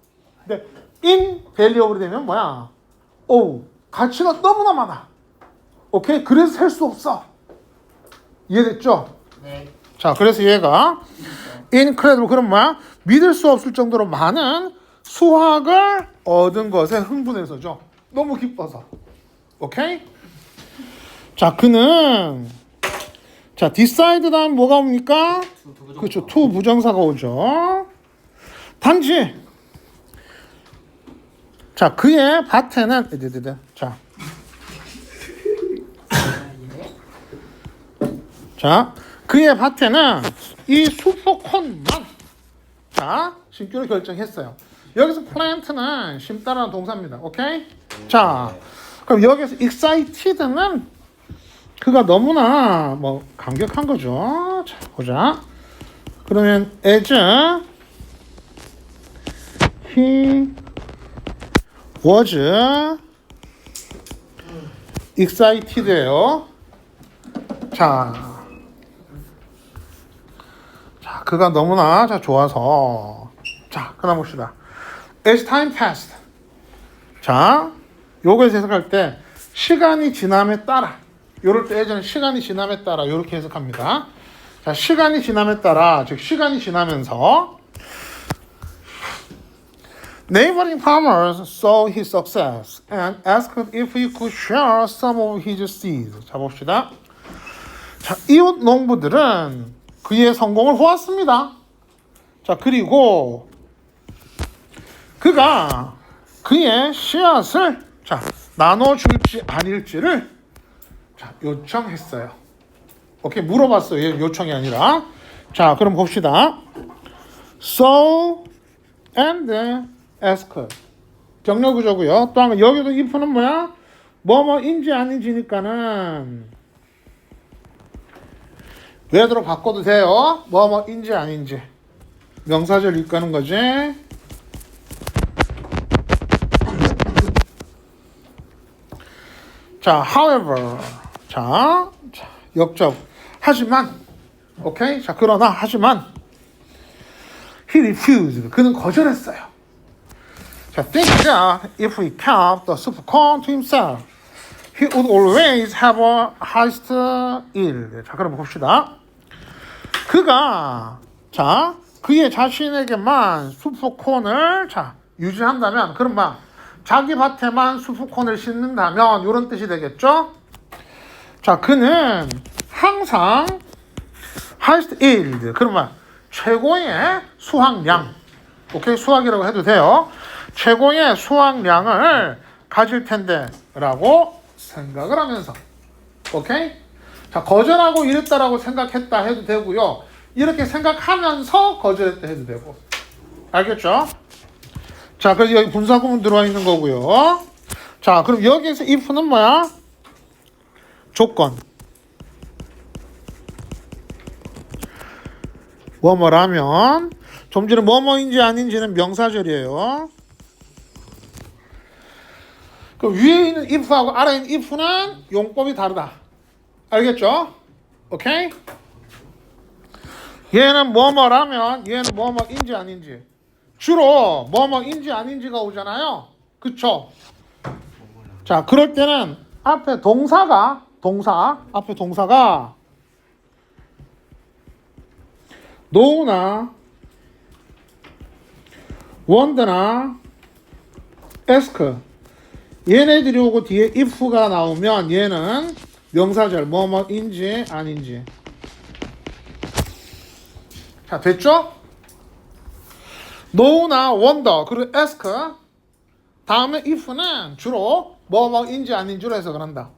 Speaker 1: 근데 invaluable이 되면 뭐야? 오, 가치가 너무나 많아. 오케이? 그래서 셀 수 없어. 이해됐죠?
Speaker 2: 네.
Speaker 1: 자, 그래서 얘가 incredible, 그럼 뭐야? 믿을 수 없을 정도로 많은 수확을 얻은 것에 흥분해서죠. 너무 기뻐서. 오케이? 자, 그는 자, decide 다음 뭐가 옵니까? 그렇죠. to 부정사가 오죠. 단지 자, 그의 밭에는 자, 자, 그의 밭에는 이 수포콘만 자, 심기로 결정했어요. 여기서 plant는 심다라는 동사입니다. 오케이? 자, 그럼 여기서 excited는 그가 너무나 뭐 감격한 거죠. 자, 보자. 그러면 as he was excited예요. 자, 그가 너무나 자 좋아서 자, 그다음 봅시다. As time passed. 자, 요걸 해석할 때 시간이 지남에 따라 요럴 때 예전에 시간이 지남에 따라 요렇게 해석합니다. 자, 시간이 지남에 따라 즉 시간이 지나면서 Neighboring farmers saw his success and asked if he could share some of his seeds. 자, 봅시다. 자, 이웃 농부들은 그의 성공을 보았습니다. 자, 그리고 그가 그의 씨앗을 자, 나눠줄지 아닐지를 자, 요청했어요. 오케이, 물어봤어요. 요청이 아니라. 자, 그럼 봅시다. So and ask. 병렬구조고요. 또 한 번 여기도 if는 뭐야? 뭐뭐인지 아닌지니까는 whether로 바꿔도 돼요. 뭐뭐인지 아닌지. 명사절 일까는 거지. 자, however. 자, 역적. 하지만. 오케이? 자, 그러나 하지만 he refused. 그는 거절했어요. 자, think that if he kept the soup corn to himself, he would always have a highest yield. 자, 그럼 봅시다. 그가 자, 그의 자신에게만 수프콘을 자, 유지한다면 그럼 막 자기 밭에만 수프콘을 심는다면 이런 뜻이 되겠죠? 자, 그는 항상 highest yield. 그러면 최고의 수확량. 오케이, 수확이라고 해도 돼요. 최고의 수확량을 가질 텐데 라고 생각을 하면서. 오케이? 자, 거절하고 이랬다라고 생각했다 해도 되고요. 이렇게 생각하면서 거절했다 해도 되고. 알겠죠? 자, 그래서 여기 분사구문 들어와 있는 거고요. 자, 그럼 여기에서 if는 뭐야? 조건. 뭐뭐라면 좀 전에 뭐뭐인지 아닌지는 명사절이에요. 그 위에 있는 if하고 아래에 있는 if는 용법이 다르다. 알겠죠? 오케이? 얘는 뭐뭐라면 얘는 뭐뭐인지 아닌지. 주로 뭐뭐인지 아닌지가 오잖아요. 그쵸? 자, 그럴 때는 앞에 앞에 동사가 no나 want나 ask 얘네들이 오고 뒤에 if가 나오면 얘는 명사절 뭐뭐인지 아닌지. 자, 됐죠? no나 wonder 그리고 ask 다음에 if는 주로 뭐뭐인지 아닌지로 해석을 한다.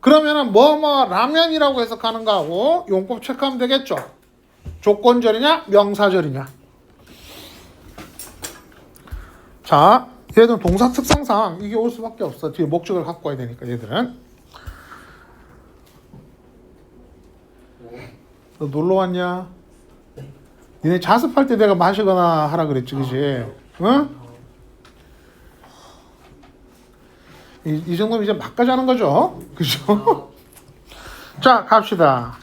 Speaker 1: 그러면은 뭐뭐라면이라고 해석하는 거하고 용법 체크하면 되겠죠? 조건절이냐 명사절이냐. 자, 얘들은 동사 특성상 이게 올 수밖에 없어. 뒤에 목적을 갖고 와야 되니까 얘들은. 너 놀러 왔냐? 니네 자습할 때 내가 마시거나 하라 그랬지, 그지? 응? 이 정도면 이제 막까지 하는 거죠? 그죠? 자, 갑시다.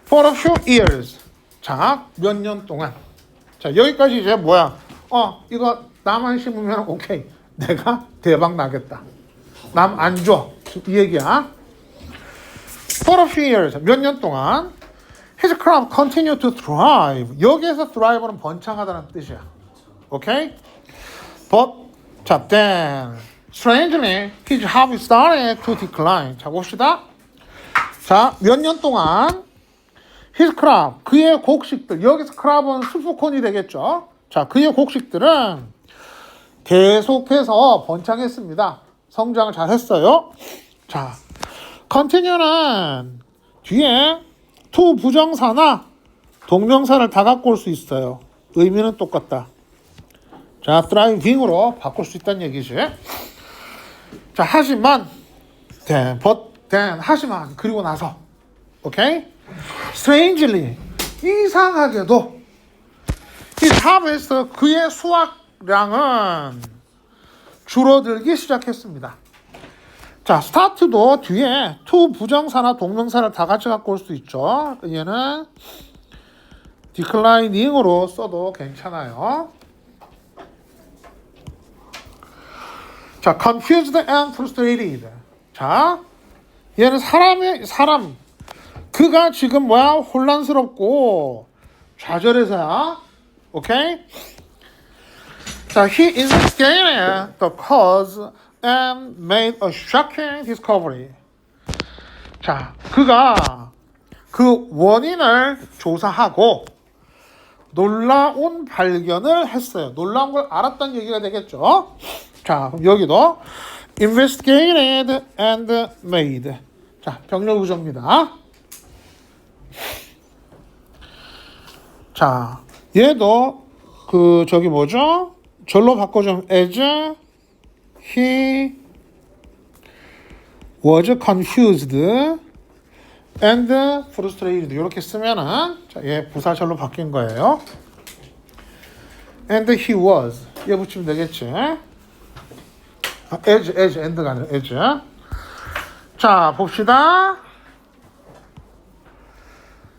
Speaker 1: For a few years. 자, 몇 년 동안. 자, 여기까지 이제 뭐야? 이거 나만 심으면 오케이. 내가 대박 나겠다. 남 안 줘. 이 얘기야. For a few years. 몇 년 동안. His crop continued to thrive. 여기에서 thrive는 번창하다는 뜻이야. 오케이? But, 자, then, strangely, his harvest started to decline. 자, 봅시다. 자, 몇 년 동안 his crop, 그의 곡식들. 여기서 crop은 수프콘이 되겠죠. 자, 그의 곡식들은 계속해서 번창했습니다. 성장을 잘 했어요. 자, continue는 뒤에 to 부정사나 동명사를 다 갖고 올 수 있어요. 의미는 똑같다. 자, thriving으로 바꿀 수 있다는 얘기지. 자, 하지만 then, but then, 하지만 그리고 나서 오케이? strangely 이상하게도 이 탑에서 그의 수확량은 줄어들기 시작했습니다. 자, start도 뒤에 to 부정사나 동명사를 다 같이 갖고 올 수 있죠. 얘는 declining으로 써도 괜찮아요. 자, confused and frustrated. 자, 얘는 사람. 그가 지금 뭐야? 혼란스럽고 좌절해서야. 오케이? 자, he investigated the cause and made a shocking discovery. 자, 그가 그 원인을 조사하고 놀라운 발견을 했어요. 놀라운 걸 알았다는 얘기가 되겠죠. 자, 그럼 여기도 investigated and made. 자, 병렬 구조입니다. 자, 얘도 그 저기 뭐죠? 절로 바꿔주면 as he was confused and frustrated 이렇게 쓰면은 자, 얘 부사절로 바뀐 거예요. and he was 얘 붙이면 되겠지. as and가 아니라 as. 자, 봅시다.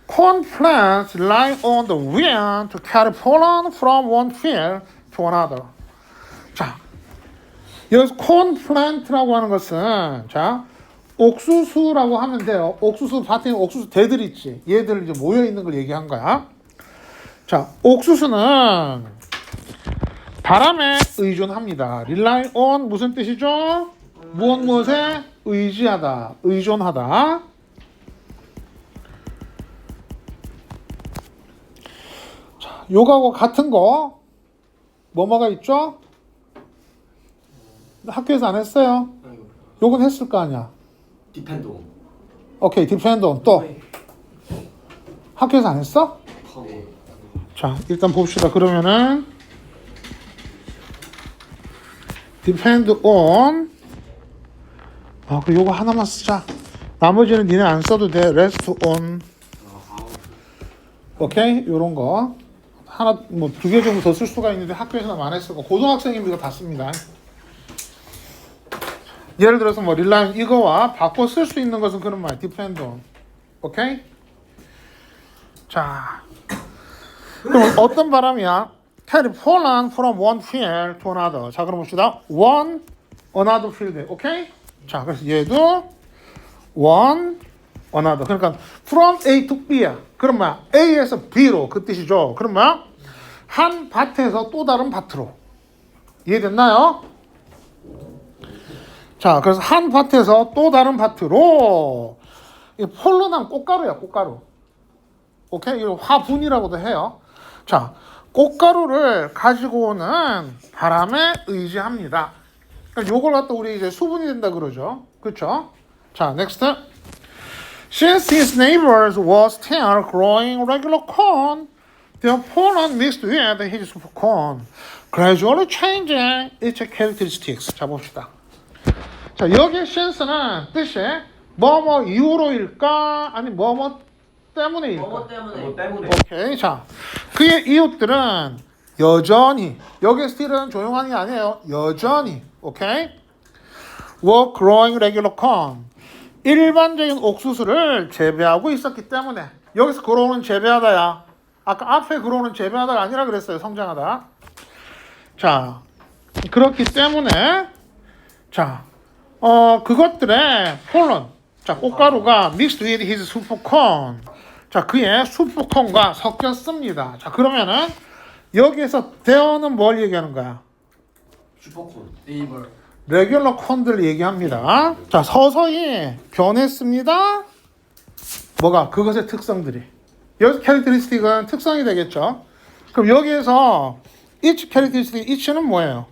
Speaker 1: Corn plants rely on the wind to carry pollen from one field to another. 자, 여기서 corn plant라고 하는 것은 자, 옥수수라고 하면 돼요. 옥수수 밭에 옥수수 대들 있지. 얘들 이제 모여 있는 걸 얘기한 거야. 자, 옥수수는 바람에 의존합니다. rely on 무슨 뜻이죠? 무엇에 의지하다, 의존하다. 자, 요거하고 같은 거 뭐가 있죠? 학교에서 안 했어요? 요건 했을 거 아니야.
Speaker 3: 디펜드 온.
Speaker 1: 오케이, depend on 또 학교에서 안 했어?
Speaker 3: 파워.
Speaker 1: 자, 일단 봅시다. 그러면은 depend on 그 요거 하나만 쓰자. 나머지는 니네 안 써도 돼. rest on. 오케이, 요런 거 하나 뭐 2개 정도 더 쓸 수가 있는데 학교에서는 안 했을 거. 고등학생이면 이거 다 씁니다. 예를 들어서 뭐 rely 이거와 바꿔 쓸 수 있는 것은 그런 말 depend on. 오케이? 자, 그럼 어떤 바람이야? carry pollen from one field to another. 자, 그럼 봅시다. one another field. 오케이? 자, 그래서 얘도 one another. 그러니까 from A to B야. 그럼 뭐야? A에서 B로 그 뜻이죠. 그럼 뭐야? 한 밭에서 또 다른 밭으로. 이해됐나요? 자, 그래서 한 밭에서 또 다른 밭으로. 이 폴른한 꽃가루야, 꽃가루. 오케이? 이거 화분이라고도 해요. 자, 꽃가루를 가지고 오는 바람에 의지합니다. 그러니까 요걸 갖다 우리 이제 수분이 된다 그러죠. 그렇죠? 자, next. Since his neighbors were still growing regular corn, their pollen mixed with his super corn, gradually changing its characteristics. 자, 봅시다. 자, 여기에 since는 뜻이 뭐뭐 이유로일까? 아니 뭐뭐 때문에일까?
Speaker 4: 뭐뭐 때문에.
Speaker 3: 뭐 때문에.
Speaker 1: 오케이. 자, 그의 이웃들은 여전히 여기 still은 조용한이 아니에요. 여전히 오케이. were growing regular corn. 일반적인 옥수수를 재배하고 있었기 때문에 여기서 grow는 재배하다야. 아까 앞에 grow는 재배하다가 아니라 그랬어요. 성장하다. 자, 그렇기 때문에 자, 그것들의 폴런, 자, 꽃가루가 mixed with his super corn. 자, 그의 수프콘과 섞였습니다. 자, 그러면은 여기에서 대어는 뭘 얘기하는 거야?
Speaker 3: 슈퍼콘.
Speaker 2: 네이버.
Speaker 1: 레귤러 콘들 얘기합니다. 자, 서서히 변했습니다. 뭐가? 그것의 특성들이. 여기서 캐릭터리스틱은 특성이 되겠죠. 그럼 여기에서 each 캐릭터리스틱 each는 뭐예요?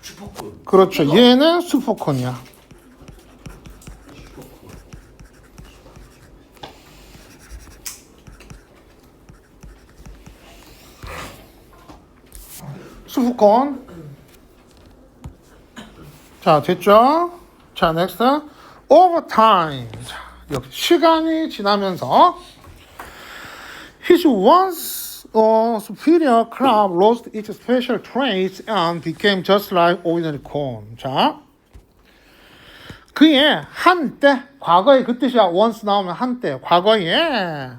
Speaker 3: 슈퍼콘.
Speaker 1: 그렇죠. 얘는 수프콘이야. 수프콘. 자, 됐죠? 자, next. Over time. 자, 역시 시간이 지나면서 his once superior crop lost its special traits and became just like ordinary corn. 자, 그의 한때, 과거에 그 뜻이야. once 나오면 한때, 과거에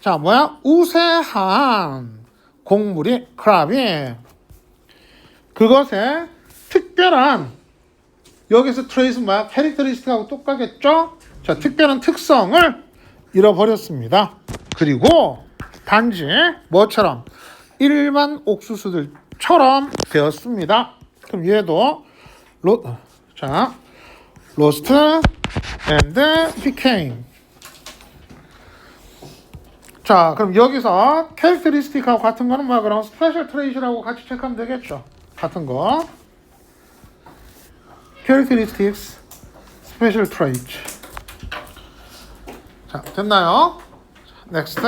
Speaker 1: 자, 뭐야? 우세한 곡물이, crop이 그것의 특별한 여기서 트레이스 뭐야? 캐릭터리스틱하고 똑같겠죠? 자, 특별한 특성을 잃어버렸습니다. 그리고 단지 뭐처럼 일반 옥수수들 처럼 되었습니다. 그럼 얘도 lost and became. 자, 그럼 여기서 characteristic하고 같은 거는 뭐야? 그럼 special trait이라고 같이 체크하면 되겠죠. 같은 거. characteristics, special trait. 자, 됐나요? Next.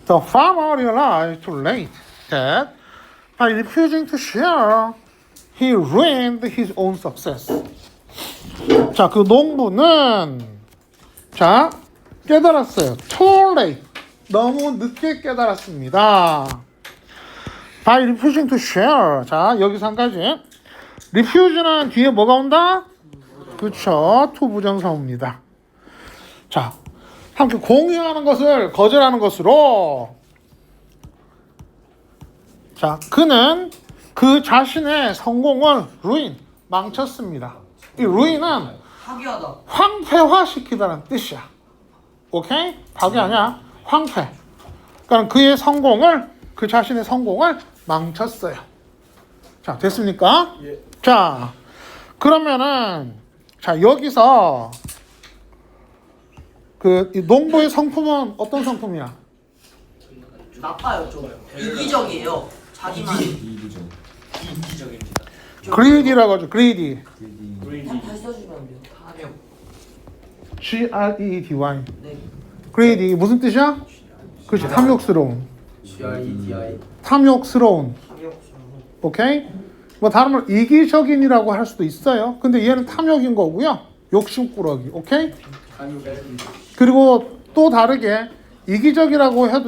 Speaker 1: The farmer realized too late that by refusing to share, he ruined his own success. 자, 그 농부는 자, 깨달았어요. Too late. 너무 늦게 깨달았습니다. By refusing to share. 자, 여기서 한 가지. refuse는 뒤에 뭐가 온다? 그렇죠. to 부정사입니다. 자, 함께 공유하는 것을 거절하는 것으로 자, 그는 그 자신의 성공을 ruin, 망쳤습니다. 이 ruin은
Speaker 2: 파괴하다.
Speaker 1: 황폐화시키다는 뜻이야. 오케이? 파괴 아니야. 황폐. 그러니까 그의 성공을, 그 자신의 성공을 망쳤어요. 자, 됐습니까?
Speaker 3: 예.
Speaker 1: 자, 그러면은 자, 여기서 그 이 농부의 성품은 어떤 성품이야?
Speaker 4: 나빠요 좀. 이기적이에요. 자기만.
Speaker 3: 이기적입니다.
Speaker 1: greedy라고 하죠. greedy.
Speaker 4: 다시 써주면 안 돼요.
Speaker 2: 탐욕.
Speaker 1: G-R-E-E-D-Y.
Speaker 4: 네.
Speaker 1: greedy 무슨 뜻이야? 그렇지. 탐욕스러운.
Speaker 3: GREDI.
Speaker 1: 탐욕스러운.
Speaker 4: 탐욕스러운.
Speaker 1: 오케이? 뭐 다른 말 이기적인이라고 할 수도 있어요. 근데 얘는 탐욕인 거고요. 욕심꾸러기. 오케이? 그리고 또 다르게 이기적이라고 해도